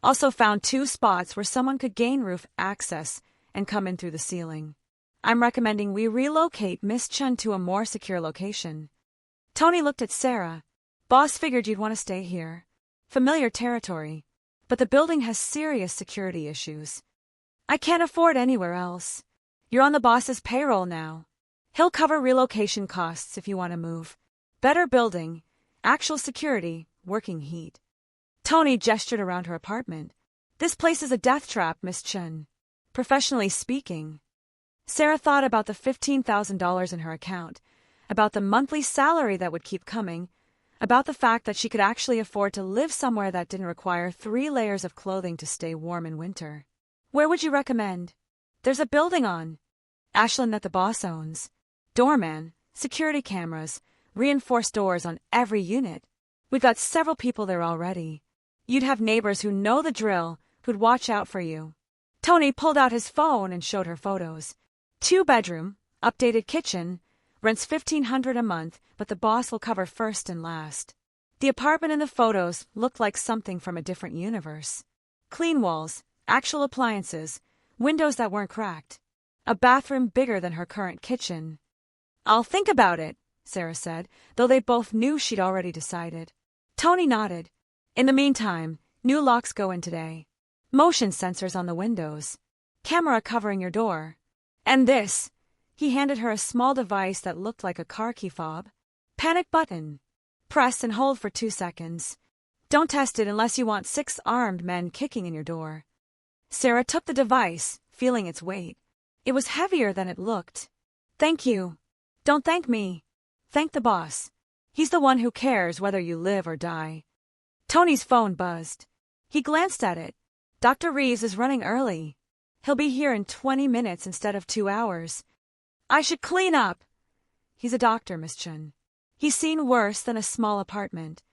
Also found 2 spots where someone could gain roof access and come in through the ceiling. I'm recommending we relocate Miss Chen to a more secure location. Tony looked at Sarah. Boss figured you'd want to stay here. Familiar territory. But the building has serious security issues. I can't afford anywhere else. You're on the boss's payroll now. He'll cover relocation costs if you want to move. Better building, actual security, working heat. Tony gestured around her apartment. This place is a death trap, Miss Chen. Professionally speaking. Sarah thought about the $15,000 in her account, about the monthly salary that would keep coming, about the fact that she could actually afford to live somewhere that didn't require 3 layers of clothing to stay warm in winter. Where would you recommend? There's a building on Ashland that the boss owns. Doorman, security cameras, reinforced doors on every unit. We've got several people there already. You'd have neighbors who know the drill, who'd watch out for you. Tony pulled out his phone and showed her photos. 2-bedroom, updated kitchen, rents $1,500 a month, but the boss will cover first and last. The apartment in the photos looked like something from a different universe. Clean walls, actual appliances, windows that weren't cracked. A bathroom bigger than her current kitchen. I'll think about it, Sarah said, though they both knew she'd already decided. Tony nodded. In the meantime, new locks go in today. Motion sensors on the windows. Camera covering your door. And this. He handed her a small device that looked like a car key fob. Panic button. Press and hold for 2 seconds. Don't test it unless you want 6 armed men kicking in your door. Sarah took the device, feeling its weight. It was heavier than it looked. Thank you. Don't thank me. Thank the boss. He's the one who cares whether you live or die. Tony's phone buzzed. He glanced at it. Dr. Reeves is running early. He'll be here in 20 minutes instead of 2 hours. I should clean up. He's a doctor, Miss Chen. He's seen worse than a small apartment.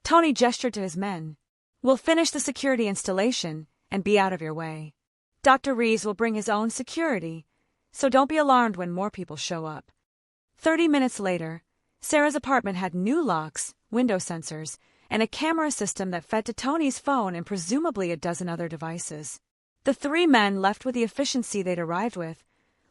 Tony gestured to his men. We'll finish the security installation and be out of your way. Dr. Reeves will bring his own security, so don't be alarmed when more people show up. 30 minutes later, Sarah's apartment had new locks, window sensors, and a camera system that fed to Tony's phone and presumably a dozen other devices. The 3 men left with the efficiency they'd arrived with,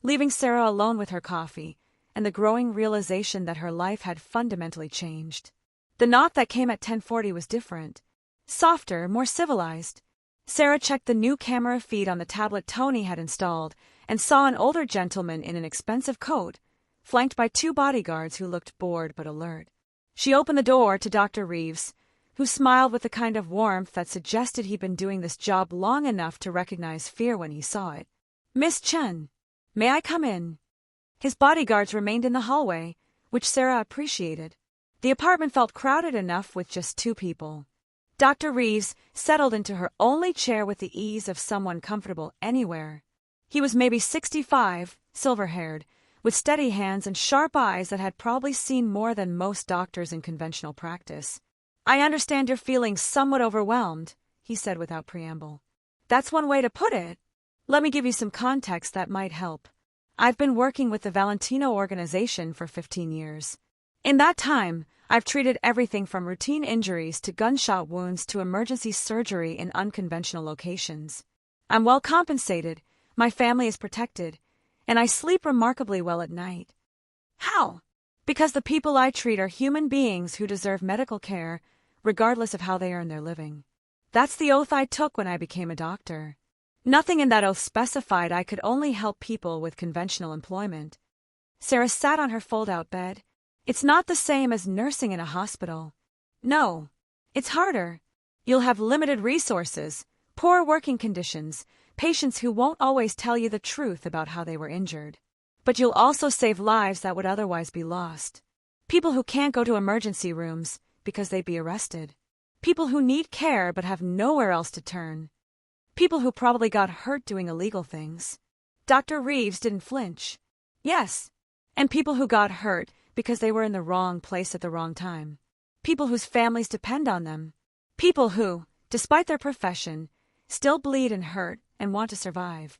leaving Sarah alone with her coffee and the growing realization that her life had fundamentally changed. The knock that came at 10:40 was different. Softer, more civilized. Sarah checked the new camera feed on the tablet Tony had installed and saw an older gentleman in an expensive coat, flanked by 2 bodyguards who looked bored but alert. She opened the door to Dr. Reeves, who smiled with the kind of warmth that suggested he'd been doing this job long enough to recognize fear when he saw it. Miss Chen, may I come in? His bodyguards remained in the hallway, which Sarah appreciated. The apartment felt crowded enough with just 2 people. Dr. Reeves settled into her only chair with the ease of someone comfortable anywhere. He was maybe 65, silver-haired, with steady hands and sharp eyes that had probably seen more than most doctors in conventional practice. I understand you're feeling somewhat overwhelmed, he said without preamble. That's one way to put it. Let me give you some context that might help. I've been working with the Valentino organization for 15 years. In that time, I've treated everything from routine injuries to gunshot wounds to emergency surgery in unconventional locations. I'm well compensated, my family is protected, and I sleep remarkably well at night. How? Because the people I treat are human beings who deserve medical care, regardless of how they earn their living. That's the oath I took when I became a doctor. Nothing in that oath specified I could only help people with conventional employment. Sarah sat on her fold-out bed. It's not the same as nursing in a hospital. No, it's harder. You'll have limited resources, poor working conditions, patients who won't always tell you the truth about how they were injured. But you'll also save lives that would otherwise be lost. People who can't go to emergency rooms because they'd be arrested. People who need care but have nowhere else to turn. People who probably got hurt doing illegal things. Dr. Reeves didn't flinch. Yes, and people who got hurt because they were in the wrong place at the wrong time. People whose families depend on them. People who, despite their profession, still bleed and hurt and want to survive.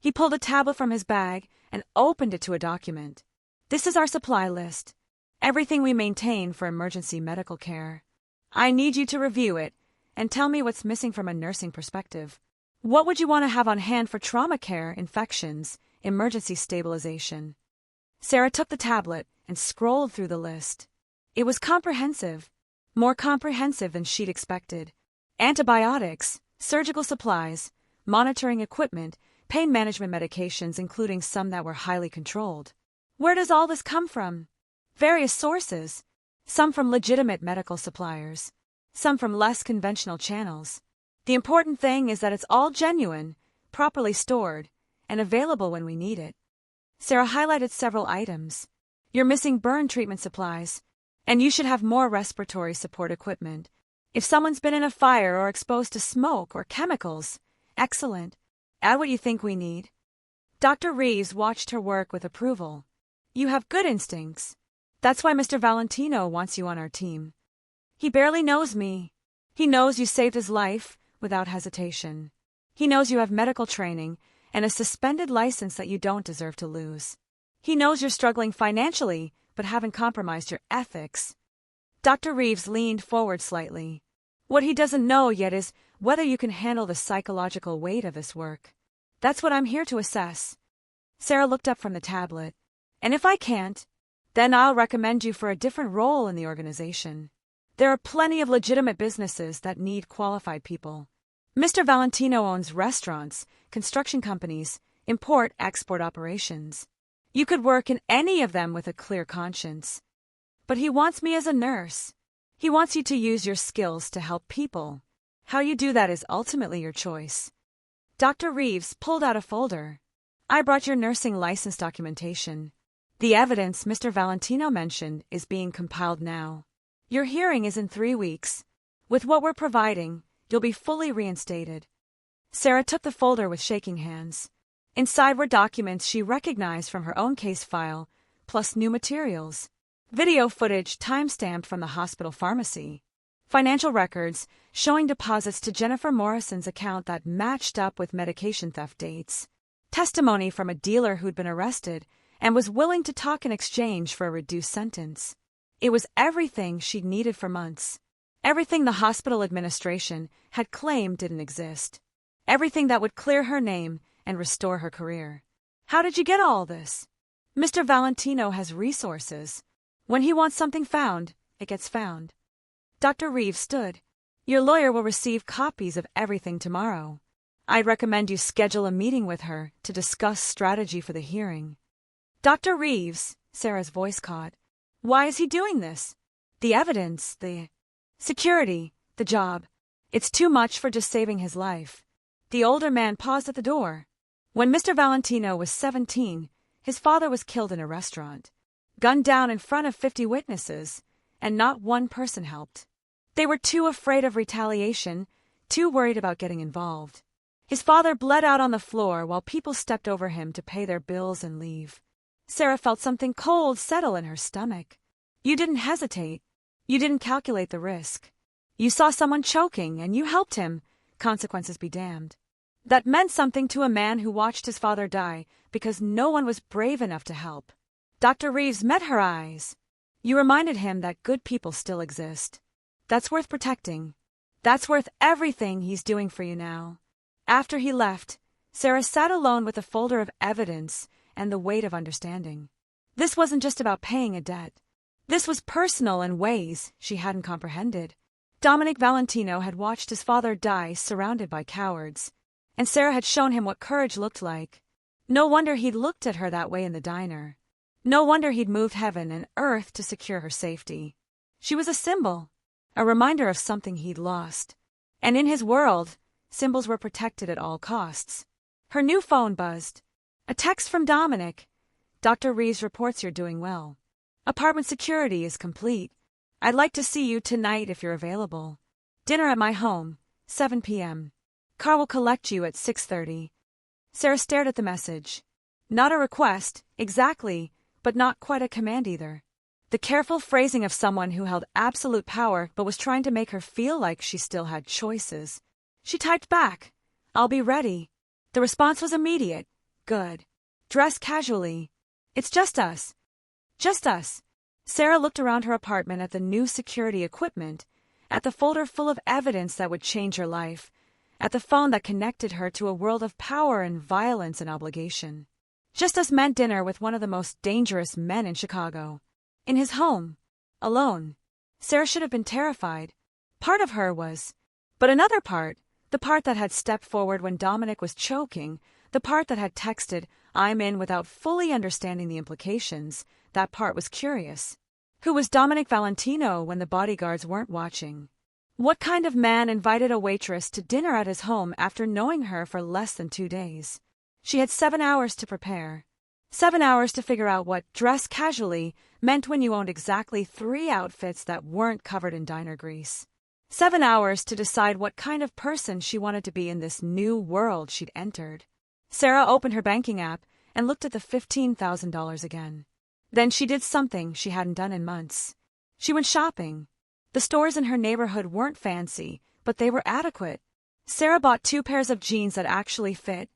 He pulled a tablet from his bag and opened it to a document. This is our supply list. Everything we maintain for emergency medical care. I need you to review it and tell me what's missing from a nursing perspective. What would you want to have on hand for trauma care, infections, emergency stabilization? Sarah took the tablet and scrolled through the list. It was comprehensive, more comprehensive than she'd expected. Antibiotics, surgical supplies, monitoring equipment, pain management medications, including some that were highly controlled. Where does all this come from? Various sources. Some from legitimate medical suppliers, some from less conventional channels. The important thing is that it's all genuine, properly stored, and available when we need it. Sarah highlighted several items. You're missing burn treatment supplies, and you should have more respiratory support equipment. If someone's been in a fire or exposed to smoke or chemicals, excellent. Add what you think we need. Dr. Reeves watched her work with approval. You have good instincts. That's why Mr. Valentino wants you on our team. He barely knows me. He knows you saved his life without hesitation. He knows you have medical training and a suspended license that you don't deserve to lose. He knows you're struggling financially but haven't compromised your ethics. Dr. Reeves leaned forward slightly. What he doesn't know yet is whether you can handle the psychological weight of this work. That's what I'm here to assess. Sarah looked up from the tablet. And if I can't, then I'll recommend you for a different role in the organization. There are plenty of legitimate businesses that need qualified people. Mr. Valentino owns restaurants, construction companies, import-export operations. You could work in any of them with a clear conscience. But he wants me as a nurse. He wants you to use your skills to help people. How you do that is ultimately your choice. Dr. Reeves pulled out a folder. I brought your nursing license documentation. The evidence Mr. Valentino mentioned is being compiled now. Your hearing is in 3 weeks. With what we're providing, you'll be fully reinstated. Sarah took the folder with shaking hands. Inside were documents she recognized from her own case file, plus new materials. Video footage time-stamped from the hospital pharmacy. Financial records showing deposits to Jennifer Morrison's account that matched up with medication theft dates. Testimony from a dealer who'd been arrested and was willing to talk in exchange for a reduced sentence. It was everything she'd needed for months. Everything the hospital administration had claimed didn't exist. Everything that would clear her name and restore her career. How did you get all this? Mr. Valentino has resources. When he wants something found, it gets found. Dr. Reeves stood. Your lawyer will receive copies of everything tomorrow. I'd recommend you schedule a meeting with her to discuss strategy for the hearing. Dr. Reeves, Sarah's voice caught. Why is he doing this? The evidence, the security, the job. It's too much for just saving his life. The older man paused at the door. When Mr. Valentino was 17, his father was killed in a restaurant. Gunned down in front of 50 witnesses, and not one person helped. They were too afraid of retaliation, too worried about getting involved. His father bled out on the floor while people stepped over him to pay their bills and leave. Sarah felt something cold settle in her stomach. You didn't hesitate. You didn't calculate the risk. You saw someone choking and you helped him, consequences be damned. That meant something to a man who watched his father die because no one was brave enough to help. Dr. Reeves met her eyes. You reminded him that good people still exist. That's worth protecting. That's worth everything he's doing for you now. After he left, Sarah sat alone with a folder of evidence and the weight of understanding. This wasn't just about paying a debt. This was personal in ways she hadn't comprehended. Dominic Valentino had watched his father die surrounded by cowards, and Sarah had shown him what courage looked like. No wonder he'd looked at her that way in the diner. No wonder he'd moved heaven and earth to secure her safety. She was a symbol, a reminder of something he'd lost. And in his world, symbols were protected at all costs. Her new phone buzzed. A text from Dominic. Dr. Reeves reports you're doing well. Apartment security is complete. I'd like to see you tonight if you're available. Dinner at my home, 7 p.m. Car will collect you at 6:30. Sarah stared at the message. Not a request, exactly, but not quite a command either. The careful phrasing of someone who held absolute power but was trying to make her feel like she still had choices. She typed back, I'll be ready. The response was immediate. Good. Dress casually. It's just us. Just us. Sarah looked around her apartment at the new security equipment, at the folder full of evidence that would change her life, at the phone that connected her to a world of power and violence and obligation. Just as meant dinner with one of the most dangerous men in Chicago. In his home. Alone. Sarah should have been terrified. Part of her was. But another part, the part that had stepped forward when Dominic was choking, the part that had texted, "I'm in," without fully understanding the implications, that part was curious. Who was Dominic Valentino when the bodyguards weren't watching? What kind of man invited a waitress to dinner at his home after knowing her for less than 2 days? She had 7 hours to prepare. 7 hours to figure out what dress casually meant when you owned exactly 3 outfits that weren't covered in diner grease. 7 hours to decide what kind of person she wanted to be in this new world she'd entered. Sarah opened her banking app and looked at the $15,000 again. Then she did something she hadn't done in months. She went shopping. The stores in her neighborhood weren't fancy, but they were adequate. Sarah bought 2 pairs of jeans that actually fit,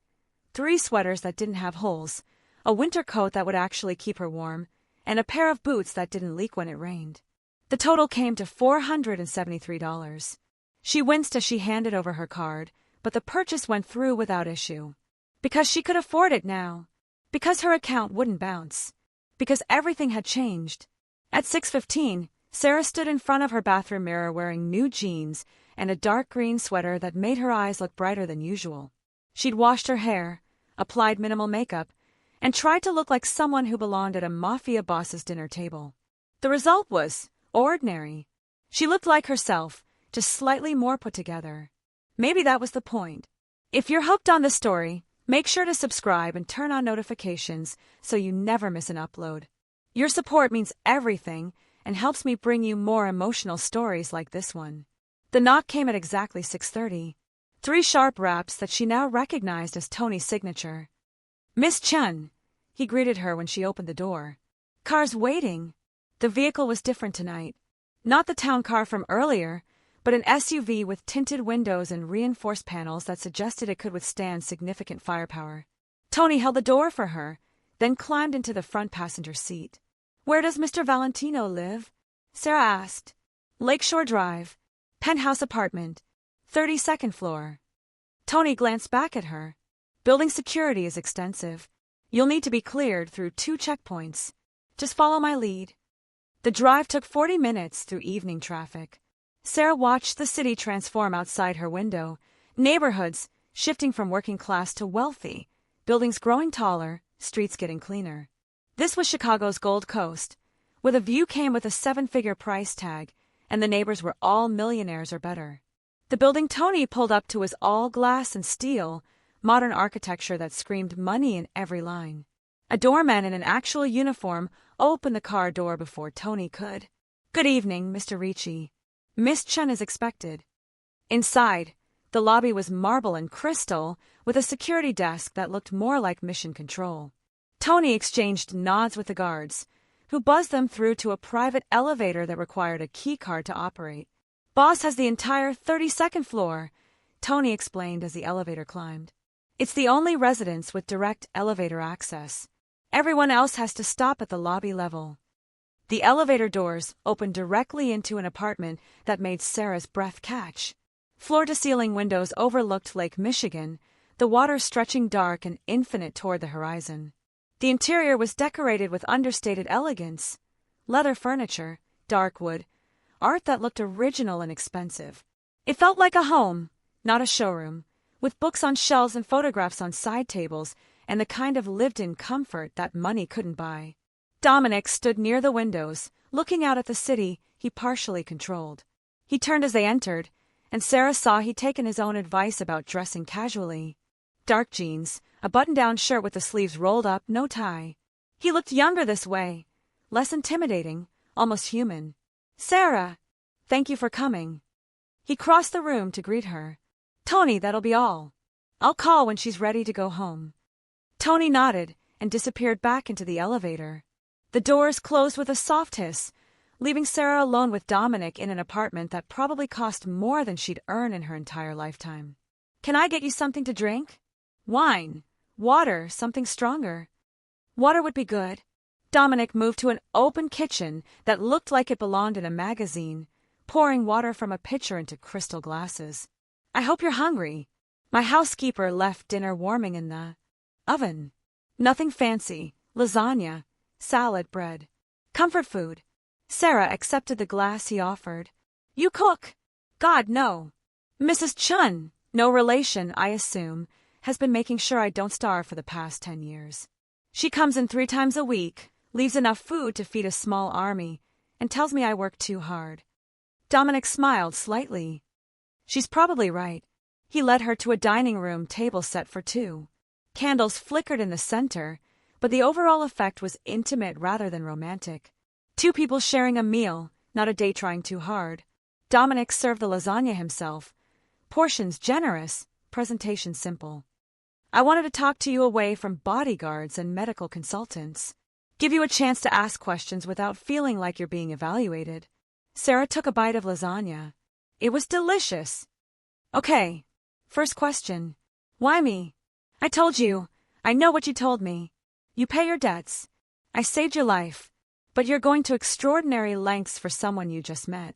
3 sweaters that didn't have holes, a winter coat that would actually keep her warm, and a pair of boots that didn't leak when it rained. The total came to $473. She winced as she handed over her card, but the purchase went through without issue. Because she could afford it now. Because her account wouldn't bounce. Because everything had changed. At 6:15, Sarah stood in front of her bathroom mirror wearing new jeans and a dark green sweater that made her eyes look brighter than usual. She'd washed her hair, applied minimal makeup, and tried to look like someone who belonged at a mafia boss's dinner table. The result was ordinary. She looked like herself, just slightly more put together. Maybe that was the point. If you're hooked on this story, make sure to subscribe and turn on notifications so you never miss an upload. Your support means everything and helps me bring you more emotional stories like this one. The knock came at exactly 6:30. 3 sharp raps that she now recognized as Tony's signature. "Miss Chen," he greeted her when she opened the door. "Car's waiting." The vehicle was different tonight. Not the town car from earlier, but an SUV with tinted windows and reinforced panels that suggested it could withstand significant firepower. Tony held the door for her, then climbed into the front passenger seat. "Where does Mr. Valentino live?" Sarah asked. "Lakeshore Drive. Penthouse apartment. 32nd floor." Tony glanced back at her. "Building security is extensive. You'll need to be cleared through 2 checkpoints. Just follow my lead." The drive took 40 minutes through evening traffic. Sarah watched the city transform outside her window, neighborhoods shifting from working class to wealthy, buildings growing taller, streets getting cleaner. This was Chicago's Gold Coast, where the view came with a 7-figure price tag, and the neighbors were all millionaires or better. The building Tony pulled up to was all glass and steel, modern architecture that screamed money in every line. A doorman in an actual uniform opened the car door before Tony could. "Good evening, Mr. Ricci. Miss Chen is expected." Inside, the lobby was marble and crystal, with a security desk that looked more like mission control. Tony exchanged nods with the guards, who buzzed them through to a private elevator that required a key card to operate. "Boss has the entire 32nd floor," Tony explained as the elevator climbed. "It's the only residence with direct elevator access. Everyone else has to stop at the lobby level." The elevator doors opened directly into an apartment that made Sarah's breath catch. Floor-to-ceiling windows overlooked Lake Michigan, the water stretching dark and infinite toward the horizon. The interior was decorated with understated elegance. Leather furniture, dark wood, art that looked original and expensive. It felt like a home, not a showroom, with books on shelves and photographs on side tables, and the kind of lived-in comfort that money couldn't buy. Dominic stood near the windows, looking out at the city he partially controlled. He turned as they entered, and Sarah saw he'd taken his own advice about dressing casually. Dark jeans, a button-down shirt with the sleeves rolled up, no tie. He looked younger this way, less intimidating, almost human. "Sarah, thank you for coming." He crossed the room to greet her. "Tony, that'll be all. I'll call when she's ready to go home." Tony nodded and disappeared back into the elevator. The doors closed with a soft hiss, leaving Sarah alone with Dominic in an apartment that probably cost more than she'd earn in her entire lifetime. "Can I get you something to drink? Wine, water, something stronger." "Water would be good." Dominic moved to an open kitchen that looked like it belonged in a magazine, pouring water from a pitcher into crystal glasses. I hope you're hungry. My housekeeper left dinner warming in the oven. Nothing fancy, lasagna, salad, bread. Comfort food. Sarah accepted the glass he offered. You cook? God, no. Mrs. Chen, no relation, I assume, has been making sure I don't starve for the past 10 years. She comes in 3 times a week, leaves enough food to feed a small army, and tells me I work too hard. Dominic smiled slightly. She's probably right. He led her to a dining room table set for 2. Candles flickered in the center, but the overall effect was intimate rather than romantic. 2 people sharing a meal, not a date trying too hard. Dominic served the lasagna himself. Portions generous, presentation simple. I wanted to talk to you away from bodyguards and medical consultants. Give you a chance to ask questions without feeling like you're being evaluated. Sarah took a bite of lasagna. It was delicious. Okay. First question. Why me? I told you. I know what you told me. You pay your debts. I saved your life. But you're going to extraordinary lengths for someone you just met.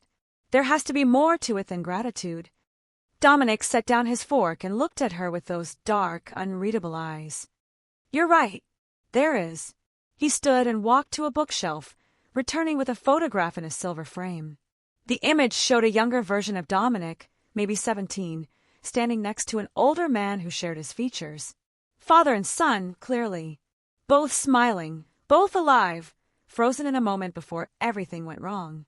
There has to be more to it than gratitude. Dominic set down his fork and looked at her with those dark, unreadable eyes. You're right. There is. He stood and walked to a bookshelf, returning with a photograph in a silver frame. The image showed a younger version of Dominic, maybe 17, standing next to an older man who shared his features. Father and son, clearly. Both smiling, both alive, frozen in a moment before everything went wrong.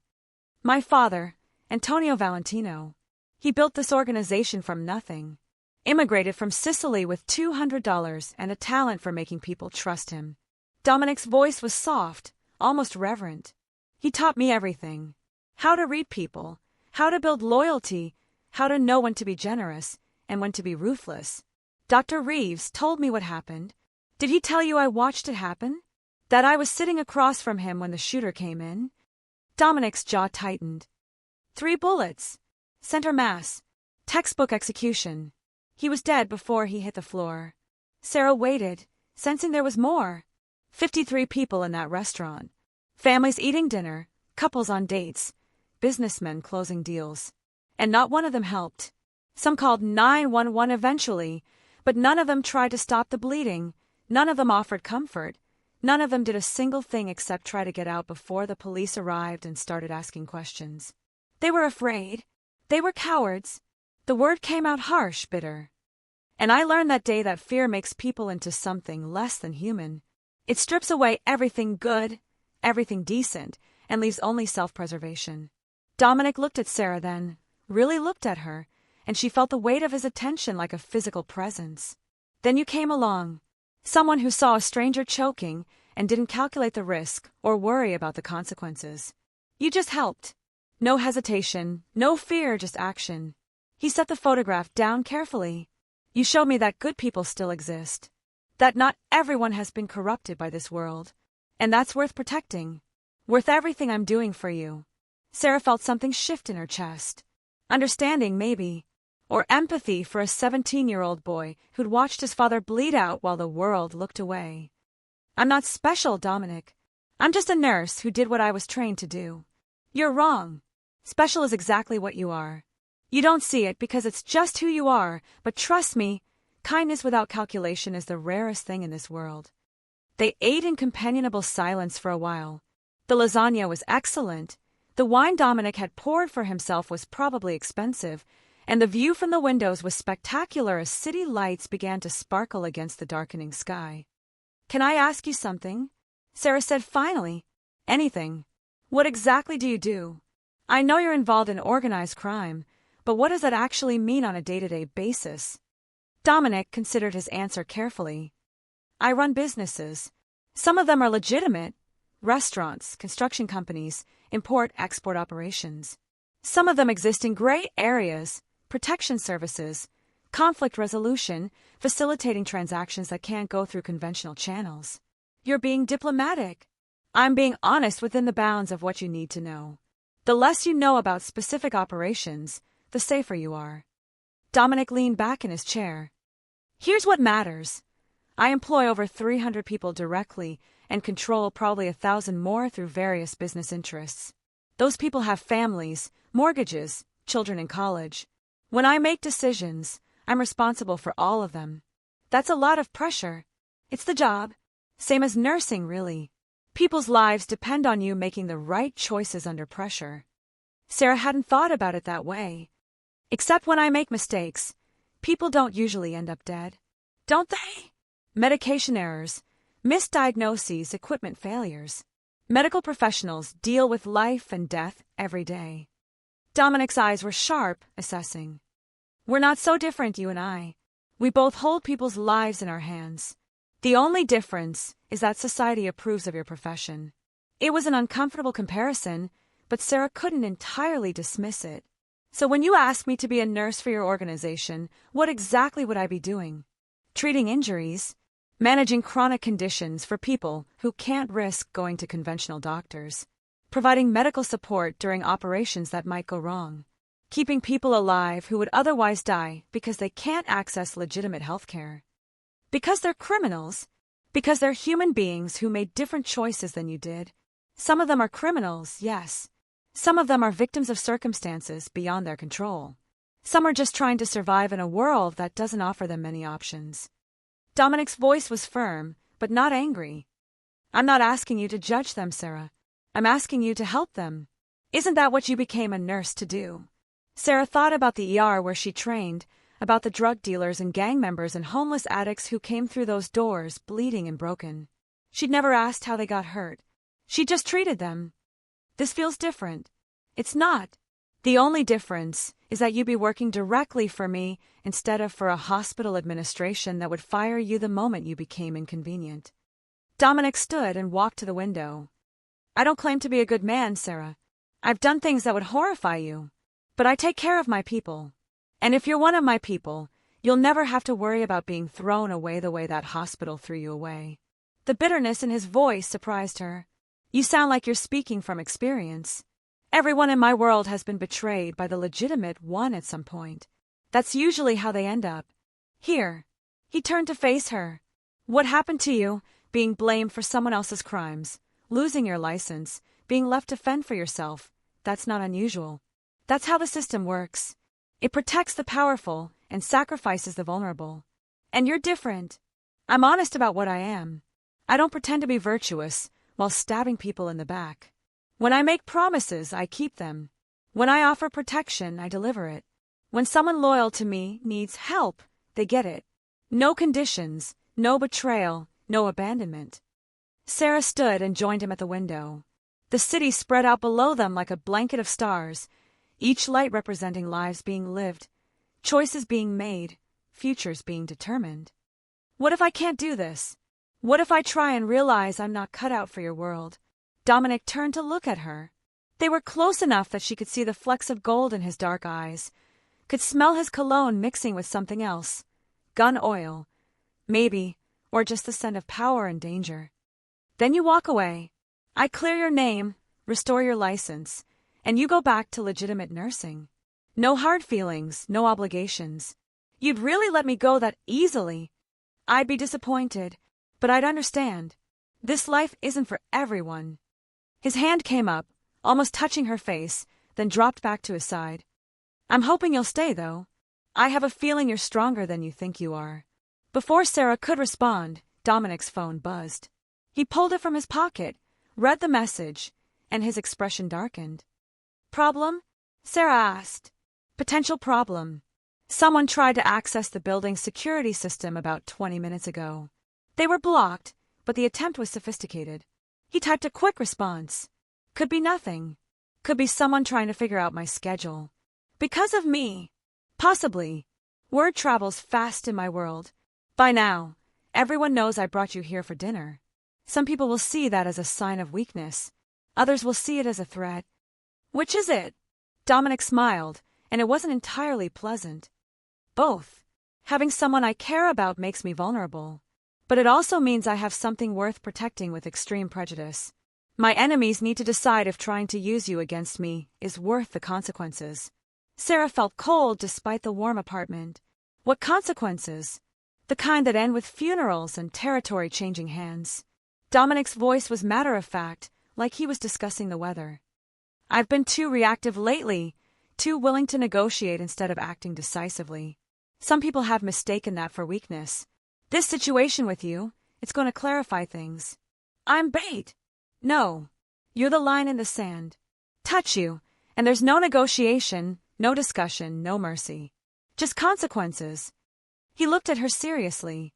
My father, Antonio Valentino. He built this organization from nothing. Immigrated from Sicily with $200 and a talent for making people trust him. Dominic's voice was soft, almost reverent. He taught me everything. How to read people, how to build loyalty, how to know when to be generous and when to be ruthless. Dr. Reeves told me what happened. Did he tell you I watched it happen? That I was sitting across from him when the shooter came in? Dominic's jaw tightened. 3 bullets. Center mass. Textbook execution. He was dead before he hit the floor. Sarah waited, sensing there was more. 53 people in that restaurant. Families eating dinner, couples on dates, businessmen closing deals. And not one of them helped. Some called 911 eventually, but none of them tried to stop the bleeding. None of them offered comfort. None of them did a single thing except try to get out before the police arrived and started asking questions. They were afraid. They were cowards. The word came out harsh, bitter. And I learned that day that fear makes people into something less than human. It strips away everything good, everything decent, and leaves only self-preservation. Dominic looked at Sarah then, really looked at her, and she felt the weight of his attention like a physical presence. Then you came along. Someone who saw a stranger choking and didn't calculate the risk or worry about the consequences. You just helped. No hesitation, no fear, just action. He set the photograph down carefully. You showed me that good people still exist. That not everyone has been corrupted by this world. And that's worth protecting. Worth everything I'm doing for you. Sarah felt something shift in her chest. Understanding, maybe. Or empathy for a 17-year-old boy who'd watched his father bleed out while the world looked away. I'm not special, Dominic. I'm just a nurse who did what I was trained to do. You're wrong. Special is exactly what you are. You don't see it because it's just who you are, but trust me, kindness without calculation is the rarest thing in this world. They ate in companionable silence for a while. The lasagna was excellent. The wine Dominic had poured for himself was probably expensive, and the view from the windows was spectacular as city lights began to sparkle against the darkening sky. Can I ask you something? Sarah said finally. Anything. What exactly do you do? I know you're involved in organized crime, but what does that actually mean on a day-to-day basis? Dominic considered his answer carefully. I run businesses. Some of them are legitimate. Restaurants, construction companies, import-export operations. Some of them exist in gray areas, protection services, conflict resolution, facilitating transactions that can't go through conventional channels. You're being diplomatic. I'm being honest within the bounds of what you need to know. The less you know about specific operations, the safer you are. Dominic leaned back in his chair. Here's what matters. I employ over 300 people directly and control probably 1,000 more through various business interests. Those people have families, mortgages, children in college. When I make decisions, I'm responsible for all of them. That's a lot of pressure. It's the job. Same as nursing, really. People's lives depend on you making the right choices under pressure. Sarah hadn't thought about it that way. Except when I make mistakes, people don't usually end up dead. Don't they? Medication errors, misdiagnoses, equipment failures. Medical professionals deal with life and death every day. Dominic's eyes were sharp, assessing. We're not so different, you and I. We both hold people's lives in our hands. The only difference is that society approves of your profession. It was an uncomfortable comparison, but Sarah couldn't entirely dismiss it. So when you ask me to be a nurse for your organization, what exactly would I be doing? Treating injuries? Managing chronic conditions for people who can't risk going to conventional doctors? Providing medical support during operations that might go wrong? Keeping people alive who would otherwise die because they can't access legitimate health care? Because they're criminals? Because they're human beings who made different choices than you did? Some of them are criminals, yes. Some of them are victims of circumstances beyond their control. Some are just trying to survive in a world that doesn't offer them many options. Dominic's voice was firm, but not angry. I'm not asking you to judge them, Sarah. I'm asking you to help them. Isn't that what you became a nurse to do? Sarah thought about the ER where she trained, about the drug dealers and gang members and homeless addicts who came through those doors bleeding and broken. She'd never asked how they got hurt. She just treated them. This feels different. It's not. The only difference is that you'd be working directly for me instead of for a hospital administration that would fire you the moment you became inconvenient. Dominic stood and walked to the window. I don't claim to be a good man, Sarah. I've done things that would horrify you. But I take care of my people. And if you're one of my people, you'll never have to worry about being thrown away the way that hospital threw you away. The bitterness in his voice surprised her. You sound like you're speaking from experience. Everyone in my world has been betrayed by the legitimate one at some point. That's usually how they end up. Here. He turned to face her. What happened to you, being blamed for someone else's crimes, losing your license, being left to fend for yourself, that's not unusual. That's how the system works. It protects the powerful and sacrifices the vulnerable. And you're different. I'm honest about what I am. I don't pretend to be virtuous while stabbing people in the back. When I make promises, I keep them. When I offer protection, I deliver it. When someone loyal to me needs help, they get it. No conditions, no betrayal, no abandonment. Sarah stood and joined him at the window. The city spread out below them like a blanket of stars, each light representing lives being lived, choices being made, futures being determined. What if I can't do this? What if I try and realize I'm not cut out for your world? Dominic turned to look at her. They were close enough that she could see the flecks of gold in his dark eyes, could smell his cologne mixing with something else. Gun oil. Maybe, or just the scent of power and danger. Then you walk away. I clear your name, restore your license, and you go back to legitimate nursing. No hard feelings, no obligations. You'd really let me go that easily. I'd be disappointed, but I'd understand. This life isn't for everyone. His hand came up, almost touching her face, then dropped back to his side. I'm hoping you'll stay, though. I have a feeling you're stronger than you think you are. Before Sarah could respond, Dominic's phone buzzed. He pulled it from his pocket, read the message, and his expression darkened. Problem? Sarah asked. Potential problem. Someone tried to access the building's security system about 20 minutes ago. They were blocked, but the attempt was sophisticated. He typed a quick response. Could be nothing. Could be someone trying to figure out my schedule. Because of me. Possibly. Word travels fast in my world. By now, everyone knows I brought you here for dinner. Some people will see that as a sign of weakness. Others will see it as a threat. Which is it? Dominic smiled, and it wasn't entirely pleasant. Both. Having someone I care about makes me vulnerable. But it also means I have something worth protecting with extreme prejudice. My enemies need to decide if trying to use you against me is worth the consequences. Sarah felt cold despite the warm apartment. What consequences? The kind that end with funerals and territory-changing hands. Dominic's voice was matter-of-fact, like he was discussing the weather. I've been too reactive lately. too willing to negotiate instead of acting decisively. Some people have mistaken that for weakness. This situation with you, it's going to clarify things. I'm bait. No. You're the line in the sand. Touch you, and there's no negotiation, no discussion, no mercy. Just consequences. He looked at her seriously.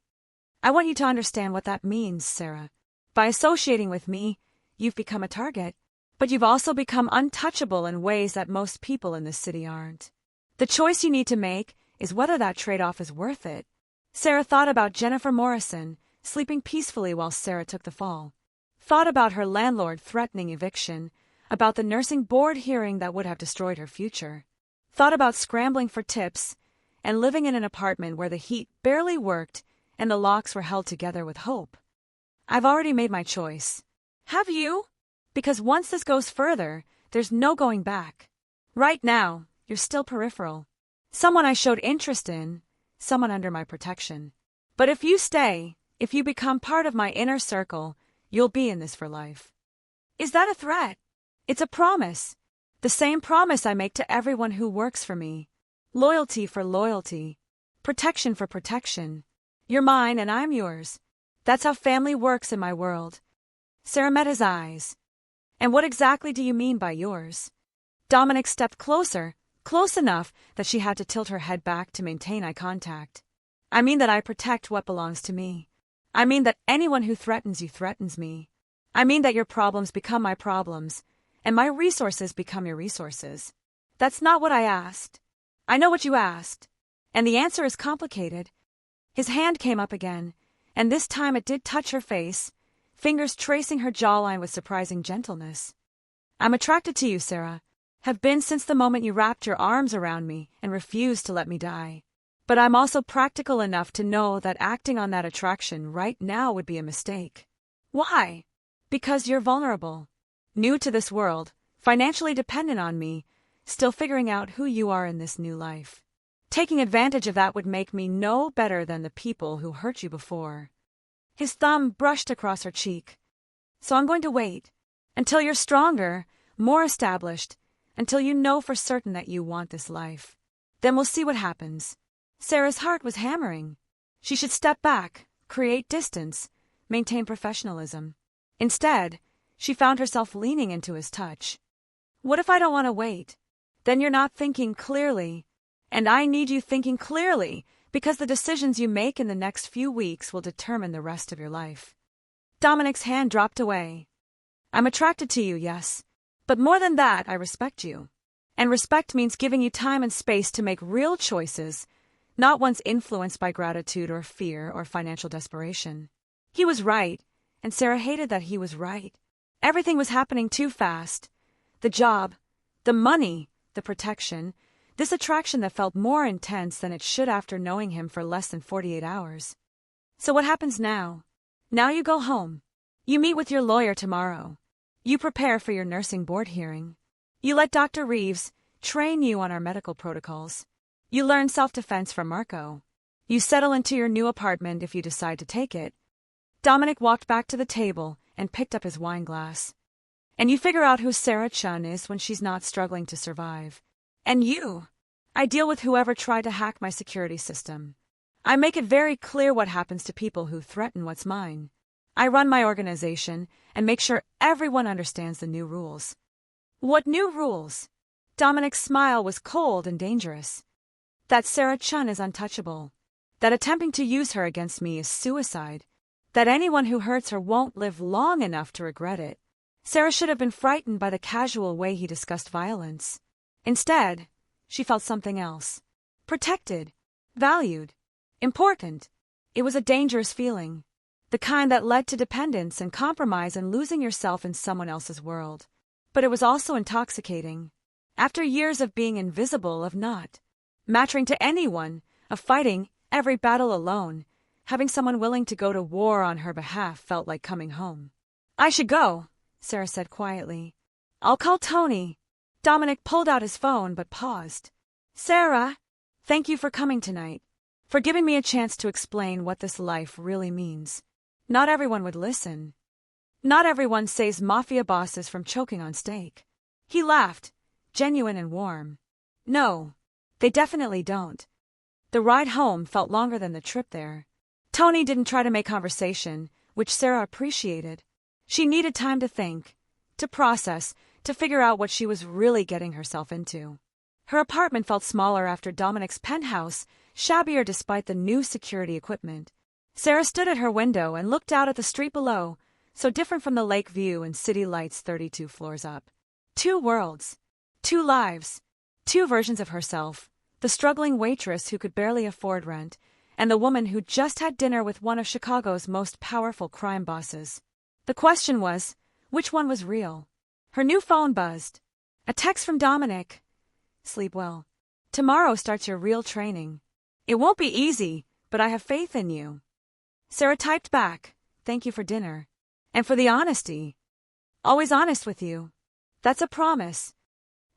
I want you to understand what that means, Sarah. By associating with me, you've become a target, but you've also become untouchable in ways that most people in this city aren't. The choice you need to make is whether that trade-off is worth it. Sarah thought about Jennifer Morrison, sleeping peacefully while Sarah took the fall. Thought about her landlord threatening eviction, about the nursing board hearing that would have destroyed her future. Thought about scrambling for tips and living in an apartment where the heat barely worked and the locks were held together with hope. I've already made my choice. Have you? Because once this goes further, there's no going back. Right now, you're still peripheral. Someone I showed interest in, someone under my protection. But if you stay, if you become part of my inner circle, you'll be in this for life. Is that a threat? It's a promise. The same promise I make to everyone who works for me. Loyalty for loyalty. Protection for protection. You're mine and I'm yours. That's how family works in my world. Sarah met his eyes. And what exactly do you mean by yours? Dominic stepped closer, close enough that she had to tilt her head back to maintain eye contact. I mean that I protect what belongs to me. I mean that anyone who threatens you threatens me. I mean that your problems become my problems, and my resources become your resources. That's not what I asked. I know what you asked, and the answer is complicated. His hand came up again, and this time it did touch her face, fingers tracing her jawline with surprising gentleness. I'm attracted to you, Sarah. Have been since the moment you wrapped your arms around me and refused to let me die. But I'm also practical enough to know that acting on that attraction right now would be a mistake. Why? Because you're vulnerable. New to this world, financially dependent on me, still figuring out who you are in this new life. Taking advantage of that would make me no better than the people who hurt you before. His thumb brushed across her cheek. So I'm going to wait. Until you're stronger, more established, until you know for certain that you want this life. Then we'll see what happens. Sarah's heart was hammering. She should step back, create distance, maintain professionalism. Instead, she found herself leaning into his touch. What if I don't want to wait? Then you're not thinking clearly. And I need you thinking clearly, because the decisions you make in the next few weeks will determine the rest of your life. Dominic's hand dropped away. I'm attracted to you, yes. But more than that, I respect you. And respect means giving you time and space to make real choices, not ones influenced by gratitude or fear or financial desperation. He was right, and Sarah hated that he was right. Everything was happening too fast. The job, the money, the protection, this attraction that felt more intense than it should after knowing him for less than 48 hours. So what happens now? Now you go home. You meet with your lawyer tomorrow. You prepare for your nursing board hearing. You let Dr. Reeves train you on our medical protocols. You learn self-defense from Marco. You settle into your new apartment if you decide to take it. Dominic walked back to the table and picked up his wine glass. And you figure out who Sarah Chen is when she's not struggling to survive. And you. I deal with whoever tried to hack my security system. I make it very clear what happens to people who threaten what's mine. I run my organization and make sure everyone understands the new rules. What new rules? Dominic's smile was cold and dangerous. That Sarah Chen is untouchable. That attempting to use her against me is suicide. That anyone who hurts her won't live long enough to regret it. Sarah should have been frightened by the casual way he discussed violence. Instead, she felt something else. Protected. Valued. Important. It was a dangerous feeling. The kind that led to dependence and compromise and losing yourself in someone else's world. But it was also intoxicating. After years of being invisible, of not mattering to anyone, of fighting every battle alone, having someone willing to go to war on her behalf felt like coming home. I should go, Sarah said quietly. I'll call Tony. Dominic pulled out his phone but paused. Sarah, thank you for coming tonight. For giving me a chance to explain what this life really means. Not everyone would listen. Not everyone saves mafia bosses from choking on steak. He laughed, genuine and warm. No, they definitely don't. The ride home felt longer than the trip there. Tony didn't try to make conversation, which Sarah appreciated. She needed time to think, to process, to figure out what she was really getting herself into. Her apartment felt smaller after Dominic's penthouse, shabbier despite the new security equipment. Sarah stood at her window and looked out at the street below, so different from the lake view and city lights 32 floors up. Two worlds. Two lives. Two versions of herself. The struggling waitress who could barely afford rent, and the woman who just had dinner with one of Chicago's most powerful crime bosses. The question was, which one was real? Her new phone buzzed. A text from Dominic. Sleep well. Tomorrow starts your real training. It won't be easy, but I have faith in you. Sarah typed back, thank you for dinner. And for the honesty. Always honest with you. That's a promise.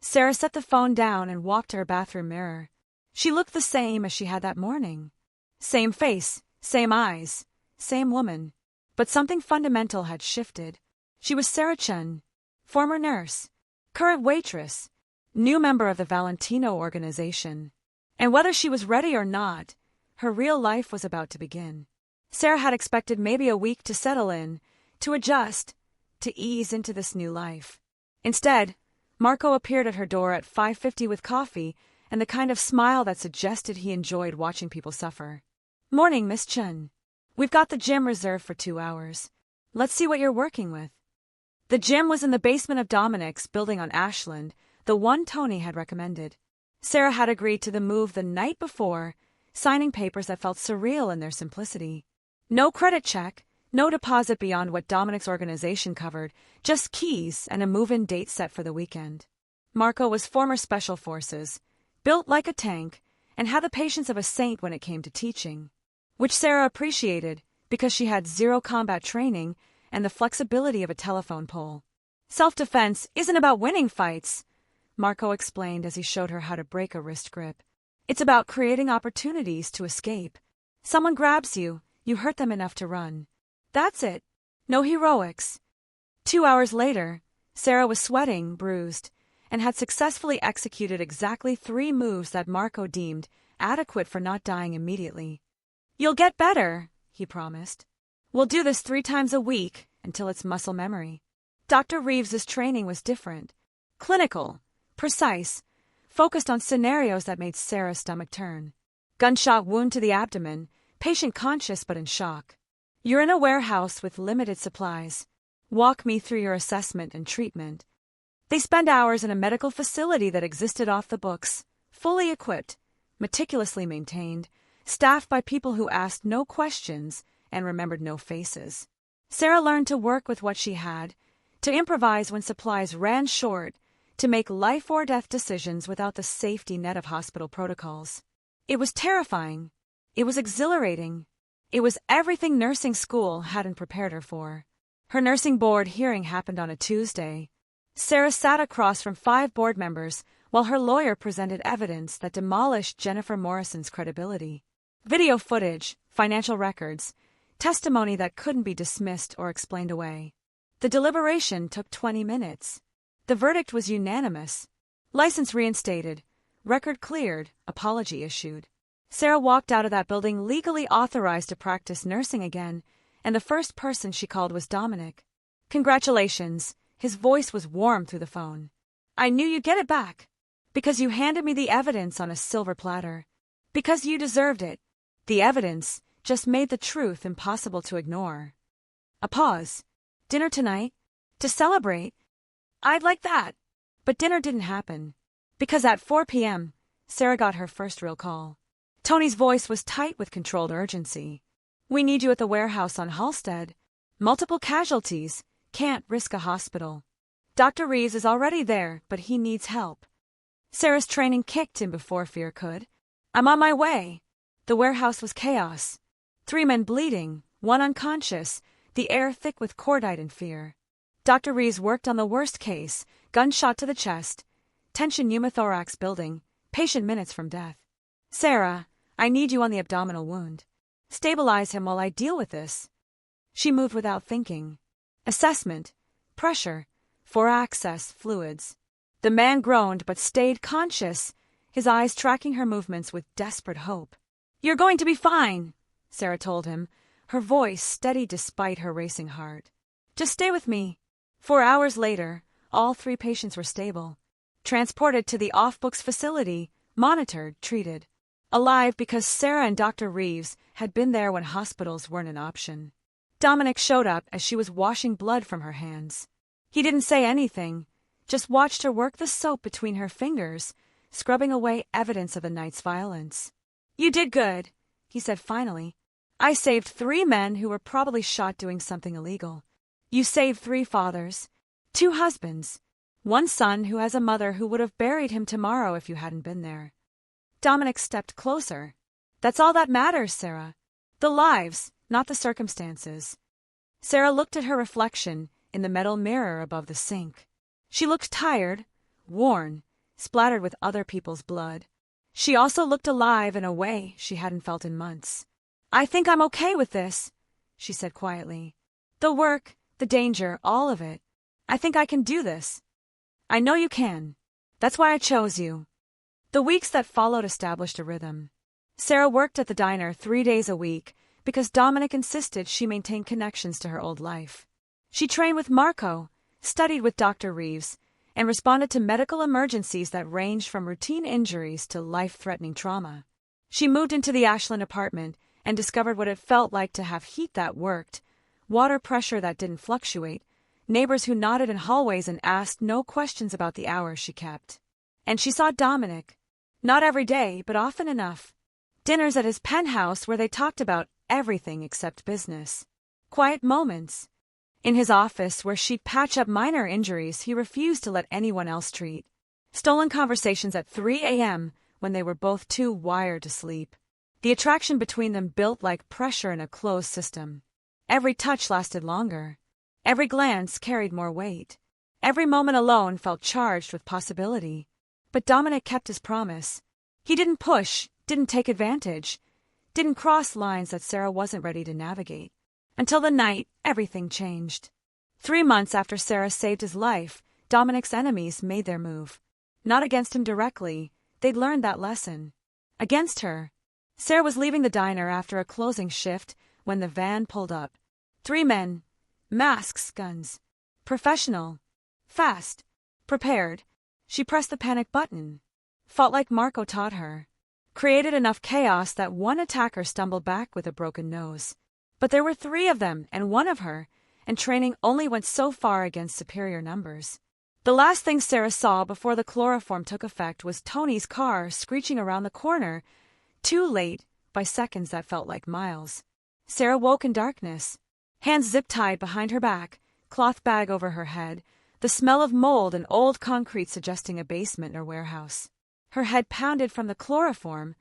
Sarah set the phone down and walked to her bathroom mirror. She looked the same as she had that morning. Same face, same eyes, same woman. But something fundamental had shifted. She was Sarah Chen, former nurse, current waitress, new member of the Valentino organization. And whether she was ready or not, her real life was about to begin. Sarah had expected maybe a week to settle in, to adjust, to ease into this new life. Instead, Marco appeared at her door at 5:50 with coffee and the kind of smile that suggested he enjoyed watching people suffer. Morning, Miss Chen. We've got the gym reserved for 2 hours. Let's see what you're working with. The gym was in the basement of Dominic's building on Ashland, the one Tony had recommended. Sarah had agreed to the move the night before, signing papers that felt surreal in their simplicity. No credit check, no deposit beyond what Dominic's organization covered, just keys and a move-in date set for the weekend. Marco was former Special Forces, built like a tank, and had the patience of a saint when it came to teaching, which Sarah appreciated because she had zero combat training and the flexibility of a telephone pole. Self-defense isn't about winning fights, Marco explained as he showed her how to break a wrist grip. It's about creating opportunities to escape. Someone grabs you, you hurt them enough to run. That's it. No heroics. 2 hours later, Sarah was sweating, bruised, and had successfully executed exactly 3 moves that Marco deemed adequate for not dying immediately. You'll get better, he promised. We'll do this 3 times a week until it's muscle memory. Dr. Reeves's training was different. Clinical, precise, focused on scenarios that made Sarah's stomach turn. Gunshot wound to the abdomen, patient conscious but in shock. You're in a warehouse with limited supplies. Walk me through your assessment and treatment. They spend hours in a medical facility that existed off the books, fully equipped, meticulously maintained, staffed by people who asked no questions and remembered no faces. Sarah learned to work with what she had, to improvise when supplies ran short, to make life-or-death decisions without the safety net of hospital protocols. It was terrifying. It was exhilarating. It was everything nursing school hadn't prepared her for. Her nursing board hearing happened on a Tuesday. Sarah sat across from 5 board members while her lawyer presented evidence that demolished Jennifer Morrison's credibility. Video footage, financial records, testimony that couldn't be dismissed or explained away. The deliberation took 20 minutes. The verdict was unanimous. License reinstated, record cleared, apology issued. Sarah walked out of that building legally authorized to practice nursing again, and the first person she called was Dominic. Congratulations. His voice was warm through the phone. I knew you'd get it back. Because you handed me the evidence on a silver platter. Because you deserved it. The evidence just made the truth impossible to ignore. A pause. Dinner tonight? To celebrate? I'd like that. But dinner didn't happen. Because at 4 p.m., Sarah got her first real call. Tony's voice was tight with controlled urgency. We need you at the warehouse on Halstead. Multiple casualties. Can't risk a hospital. Dr. Reeves is already there, but he needs help. Sarah's training kicked in before fear could. I'm on my way. The warehouse was chaos. 3 men bleeding, 1 unconscious, the air thick with cordite and fear. Dr. Reeves worked on the worst case, gunshot to the chest, tension pneumothorax building, patient minutes from death. Sarah, I need you on the abdominal wound. Stabilize him while I deal with this. She moved without thinking. Assessment, pressure, for access, fluids. The man groaned but stayed conscious, his eyes tracking her movements with desperate hope. "You're going to be fine," Sarah told him, her voice steady despite her racing heart. "Just stay with me." 4 hours later, all 3 patients were stable. Transported to the off-books facility, monitored, treated. Alive because Sarah and Dr. Reeves had been there when hospitals weren't an option. Dominic showed up as she was washing blood from her hands. He didn't say anything, just watched her work the soap between her fingers, scrubbing away evidence of the night's violence. "You did good," he said finally. "I saved 3 men who were probably shot doing something illegal. You saved 3 fathers, 2 husbands, 1 son who has a mother who would have buried him tomorrow if you hadn't been there." Dominic stepped closer. "That's all that matters, Sarah. The lives, not the circumstances." Sarah looked at her reflection in the metal mirror above the sink. She looked tired, worn, splattered with other people's blood. She also looked alive in a way she hadn't felt in months. "I think I'm okay with this," she said quietly. "The work, the danger, all of it. I think I can do this." "I know you can. That's why I chose you." The weeks that followed established a rhythm. Sarah worked at the diner 3 days a week because Dominic insisted she maintain connections to her old life. She trained with Marco, studied with Dr. Reeves, and responded to medical emergencies that ranged from routine injuries to life-threatening trauma. She moved into the Ashland apartment and discovered what it felt like to have heat that worked, water pressure that didn't fluctuate, neighbors who nodded in hallways and asked no questions about the hours she kept. And she saw Dominic. Not every day, but often enough. Dinners at his penthouse where they talked about everything except business. Quiet moments. In his office where she'd patch up minor injuries he refused to let anyone else treat. Stolen conversations at 3 a.m. when they were both too wired to sleep. The attraction between them built like pressure in a closed system. Every touch lasted longer. Every glance carried more weight. Every moment alone felt charged with possibility. But Dominic kept his promise. He didn't push, didn't take advantage, didn't cross lines that Sarah wasn't ready to navigate. Until the night, everything changed. 3 months after Sarah saved his life, Dominic's enemies made their move. Not against him directly, they'd learned that lesson. Against her. Sarah was leaving the diner after a closing shift when the van pulled up. 3 men. Masks, guns. Professional. Fast. Prepared. She pressed the panic button. Fought like Marco taught her. Created enough chaos that one attacker stumbled back with a broken nose. But there were 3 of them and 1 of her, and training only went so far against superior numbers. The last thing Sarah saw before the chloroform took effect was Tony's car screeching around the corner, too late by seconds that felt like miles. Sarah woke in darkness. Hands zip-tied behind her back, cloth bag over her head, the smell of mold and old concrete suggesting a basement or warehouse. Her head pounded from the chloroform,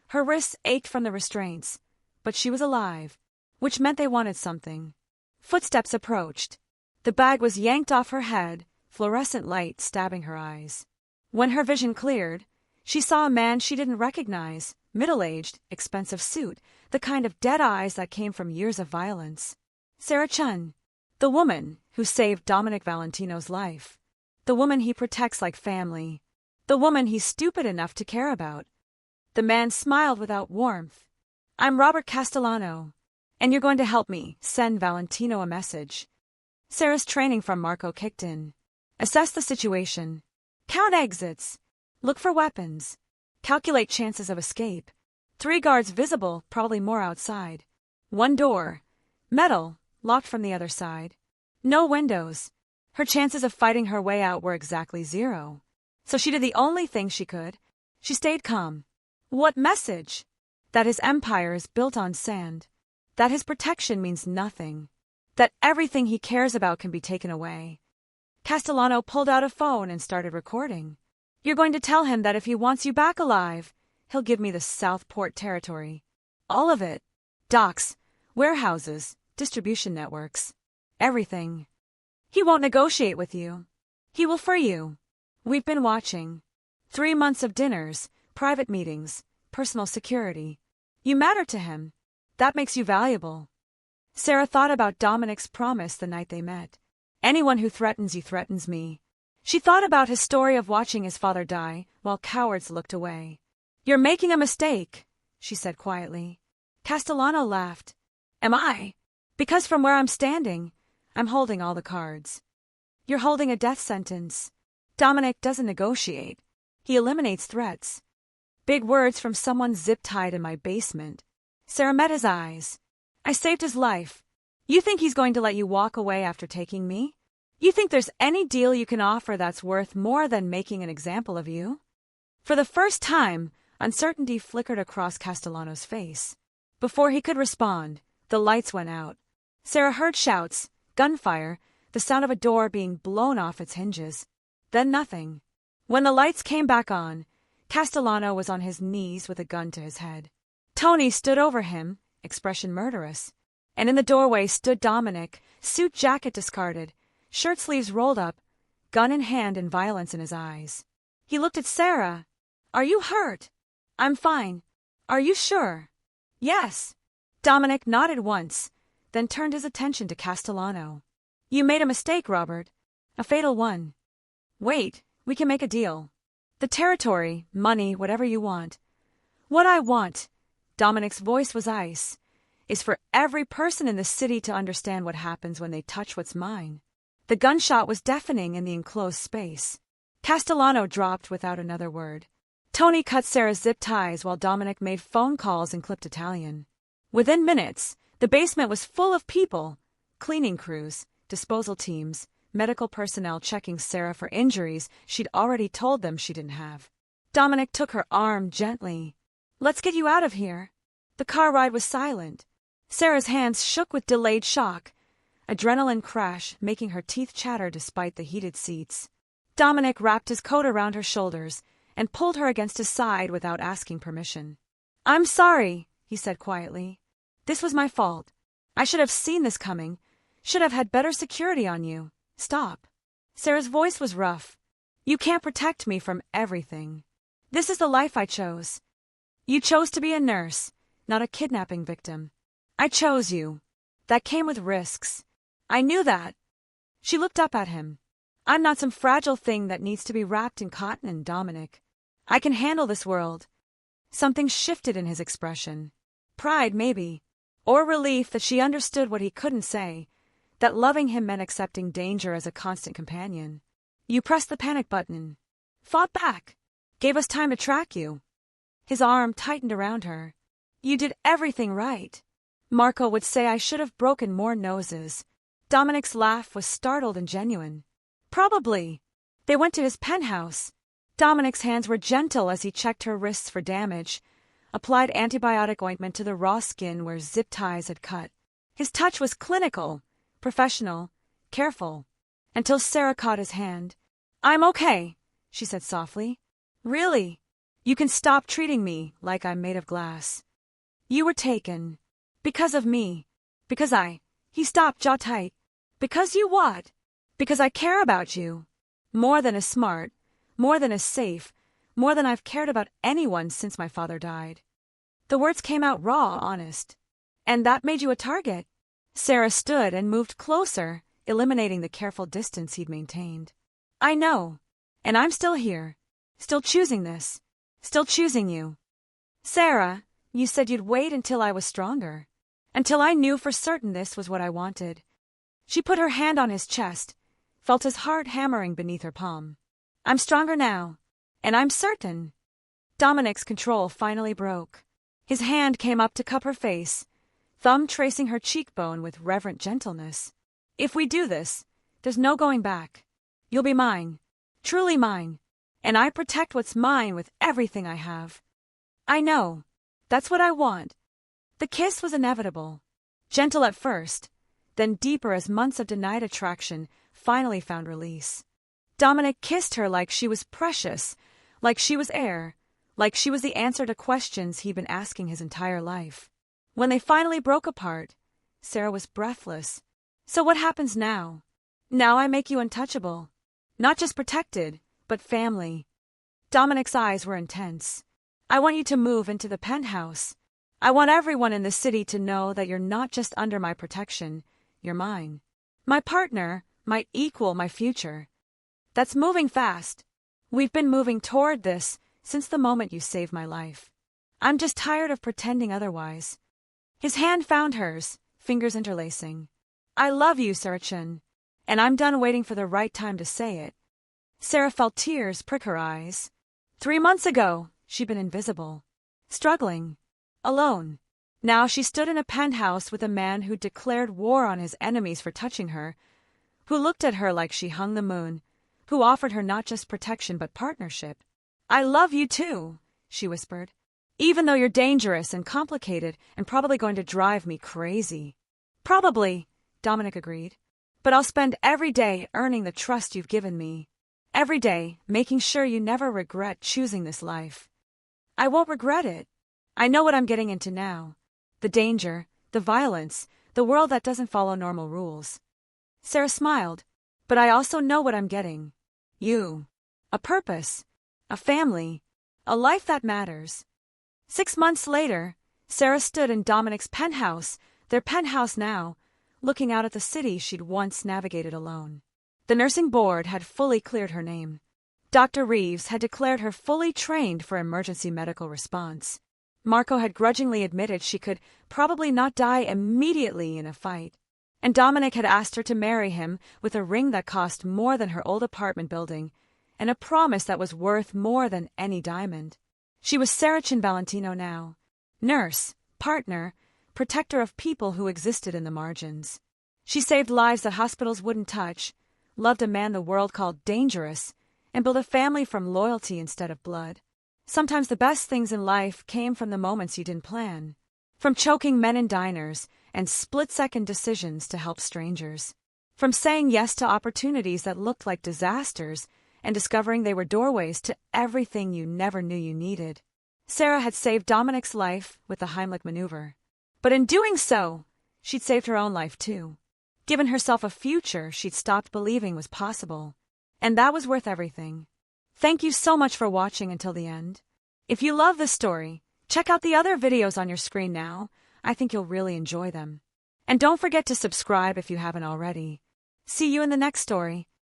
her wrists ached from the restraints, but she was alive, which meant they wanted something. Footsteps approached. The bag was yanked off her head, fluorescent light stabbing her eyes. When her vision cleared, she saw a man she didn't recognize, middle-aged, expensive suit, the kind of dead eyes that came from years of violence. Sarah Chen, the woman who saved Dominic Valentino's life. The woman he protects like family. The woman he's stupid enough to care about. The man smiled without warmth. "I'm Robert Castellano, and you're going to help me send Valentino a message." Sarah's training from Marco kicked in. Assess the situation. Count exits. Look for weapons. Calculate chances of escape. 3 guards visible, probably more outside. 1 door. Metal, locked from the other side. No windows. Her chances of fighting her way out were exactly 0. So she did the only thing she could. She stayed calm. What message? That his empire is built on sand. That his protection means nothing. That everything he cares about can be taken away. Castellano pulled out a phone and started recording. "You're going to tell him that if he wants you back alive, he'll give me the Southport territory. All of it. Docks, warehouses, distribution networks. Everything. He won't negotiate with you. He will free you. We've been watching. 3 months of dinners, private meetings, personal security. You matter to him. That makes you valuable." Sarah thought about Dominic's promise the night they met. "Anyone who threatens you threatens me. She thought about his story of watching his father die, while cowards looked away. "You're making a mistake," she said quietly. Castellano laughed. "Am I? Because from where I'm standing, I'm holding all the cards. You're holding a death sentence. Dominic doesn't negotiate. He eliminates threats. Big words from someone zip-tied in my basement." Sarah met his eyes. "I saved his life. You think he's going to let you walk away after taking me? You think there's any deal you can offer that's worth more than making an example of you?" For the first time, uncertainty flickered across Castellano's face. Before he could respond, the lights went out. Sarah heard shouts, gunfire, the sound of a door being blown off its hinges. Then nothing. When the lights came back on, Castellano was on his knees with a gun to his head. Tony stood over him, expression murderous. And in the doorway stood Dominic, suit jacket discarded, shirt sleeves rolled up, gun in hand and violence in his eyes. He looked at Sarah. "Are you hurt?" "I'm fine. Are you sure?" "Yes." Dominic nodded once, then turned his attention to Castellano. "You made a mistake, Robert. A fatal one. Wait, we can make a deal. The territory, money, whatever you want. What I want," Dominic's voice was ice, "is for every person in the city to understand what happens when they touch what's mine." The gunshot was deafening in the enclosed space. Castellano dropped without another word. Tony cut Sarah's zip ties while Dominic made phone calls in clipped Italian. Within minutes, the basement was full of people, cleaning crews, disposal teams, medical personnel checking Sarah for injuries she'd already told them she didn't have. Dominic took her arm gently. "Let's get you out of here." The car ride was silent. Sarah's hands shook with delayed shock, adrenaline crash making her teeth chatter despite the heated seats. Dominic wrapped his coat around her shoulders and pulled her against his side without asking permission. "I'm sorry," he said quietly. "This was my fault. I should have seen this coming. Should have had better security on you. Stop." Sarah's voice was rough. "You can't protect me from everything. This is the life I chose. You chose to be a nurse, not a kidnapping victim. I chose you. That came with risks. I knew that." She looked up at him. "I'm not some fragile thing that needs to be wrapped in cotton, Dominic. I can handle this world." Something shifted in his expression. Pride, maybe. Or relief that she understood what he couldn't say, that loving him meant accepting danger as a constant companion. "You pressed the panic button. Fought back. Gave us time to track you." His arm tightened around her. "You did everything right. Marco would say I should have broken more noses." Dominic's laugh was startled and genuine. "Probably." They went to his penthouse. Dominic's hands were gentle as he checked her wrists for damage, applied antibiotic ointment to the raw skin where zip ties had cut. His touch was clinical, professional, careful, until Sarah caught his hand. "I'm okay," she said softly. "Really? You can stop treating me like I'm made of glass. You were taken. Because of me. Because I—" He stopped, jaw tight. "Because you what?" "Because I care about you. More than is smart, more than is safe, more than I've cared about anyone since my father died." The words came out raw, honest. "And that made you a target." Sarah stood and moved closer, eliminating the careful distance he'd maintained. "I know. And I'm still here. Still choosing this. Still choosing you." "Sarah, you said you'd wait until I was stronger. Until I knew for certain this was what I wanted." She put her hand on his chest, felt his heart hammering beneath her palm. "I'm stronger now. And I'm certain." Dominic's control finally broke. His hand came up to cup her face, thumb tracing her cheekbone with reverent gentleness. "If we do this, there's no going back. You'll be mine. Truly mine. And I protect what's mine with everything I have." "I know. That's what I want." The kiss was inevitable. Gentle at first, then deeper as months of denied attraction finally found release. Dominic kissed her like she was precious, like she was air, like she was the answer to questions he'd been asking his entire life. When they finally broke apart, Sarah was breathless. "So what happens now? Now I make you untouchable. Not just protected, but family." Dominic's eyes were intense. "I want you to move into the penthouse. I want everyone in the city to know that you're not just under my protection, you're mine. My partner, my equal, my future." That's moving fast. We've been moving toward this since the moment you saved my life. I'm just tired of pretending otherwise. His hand found hers, fingers interlacing. I love you, Sarah Chen, and I'm done waiting for the right time to say it. Sarah felt tears prick her eyes. 3 months ago, she'd been invisible, struggling, alone. Now she stood in a penthouse with a man who declared war on his enemies for touching her, who looked at her like she hung the moon, who offered her not just protection but partnership. I love you too, she whispered, even though you're dangerous and complicated and probably going to drive me crazy. Probably, Dominic agreed, but I'll spend every day earning the trust you've given me. Every day, making sure you never regret choosing this life. I won't regret it. I know what I'm getting into now. The danger, the violence, the world that doesn't follow normal rules. Sarah smiled, but I also know what I'm getting. You. A purpose. A family. A life that matters. 6 months later, Sarah stood in Dominic's penthouse, their penthouse now, looking out at the city she'd once navigated alone. The nursing board had fully cleared her name. Dr. Reeves had declared her fully trained for emergency medical response. Marco had grudgingly admitted she could probably not die immediately in a fight. And Dominic had asked her to marry him with a ring that cost more than her old apartment building, and a promise that was worth more than any diamond. She was Sarah Chen Valentino now. Nurse, partner, protector of people who existed in the margins. She saved lives that hospitals wouldn't touch, loved a man the world called dangerous, and built a family from loyalty instead of blood. Sometimes the best things in life came from the moments you didn't plan. From choking men in diners and split-second decisions to help strangers. From saying yes to opportunities that looked like disasters and discovering they were doorways to everything you never knew you needed. Sarah had saved Dominic's life with the Heimlich maneuver. But in doing so, she'd saved her own life too. Given herself a future she'd stopped believing was possible. And that was worth everything. Thank you so much for watching until the end. If you love this story, check out the other videos on your screen now. I think you'll really enjoy them. And don't forget to subscribe if you haven't already. See you in the next story.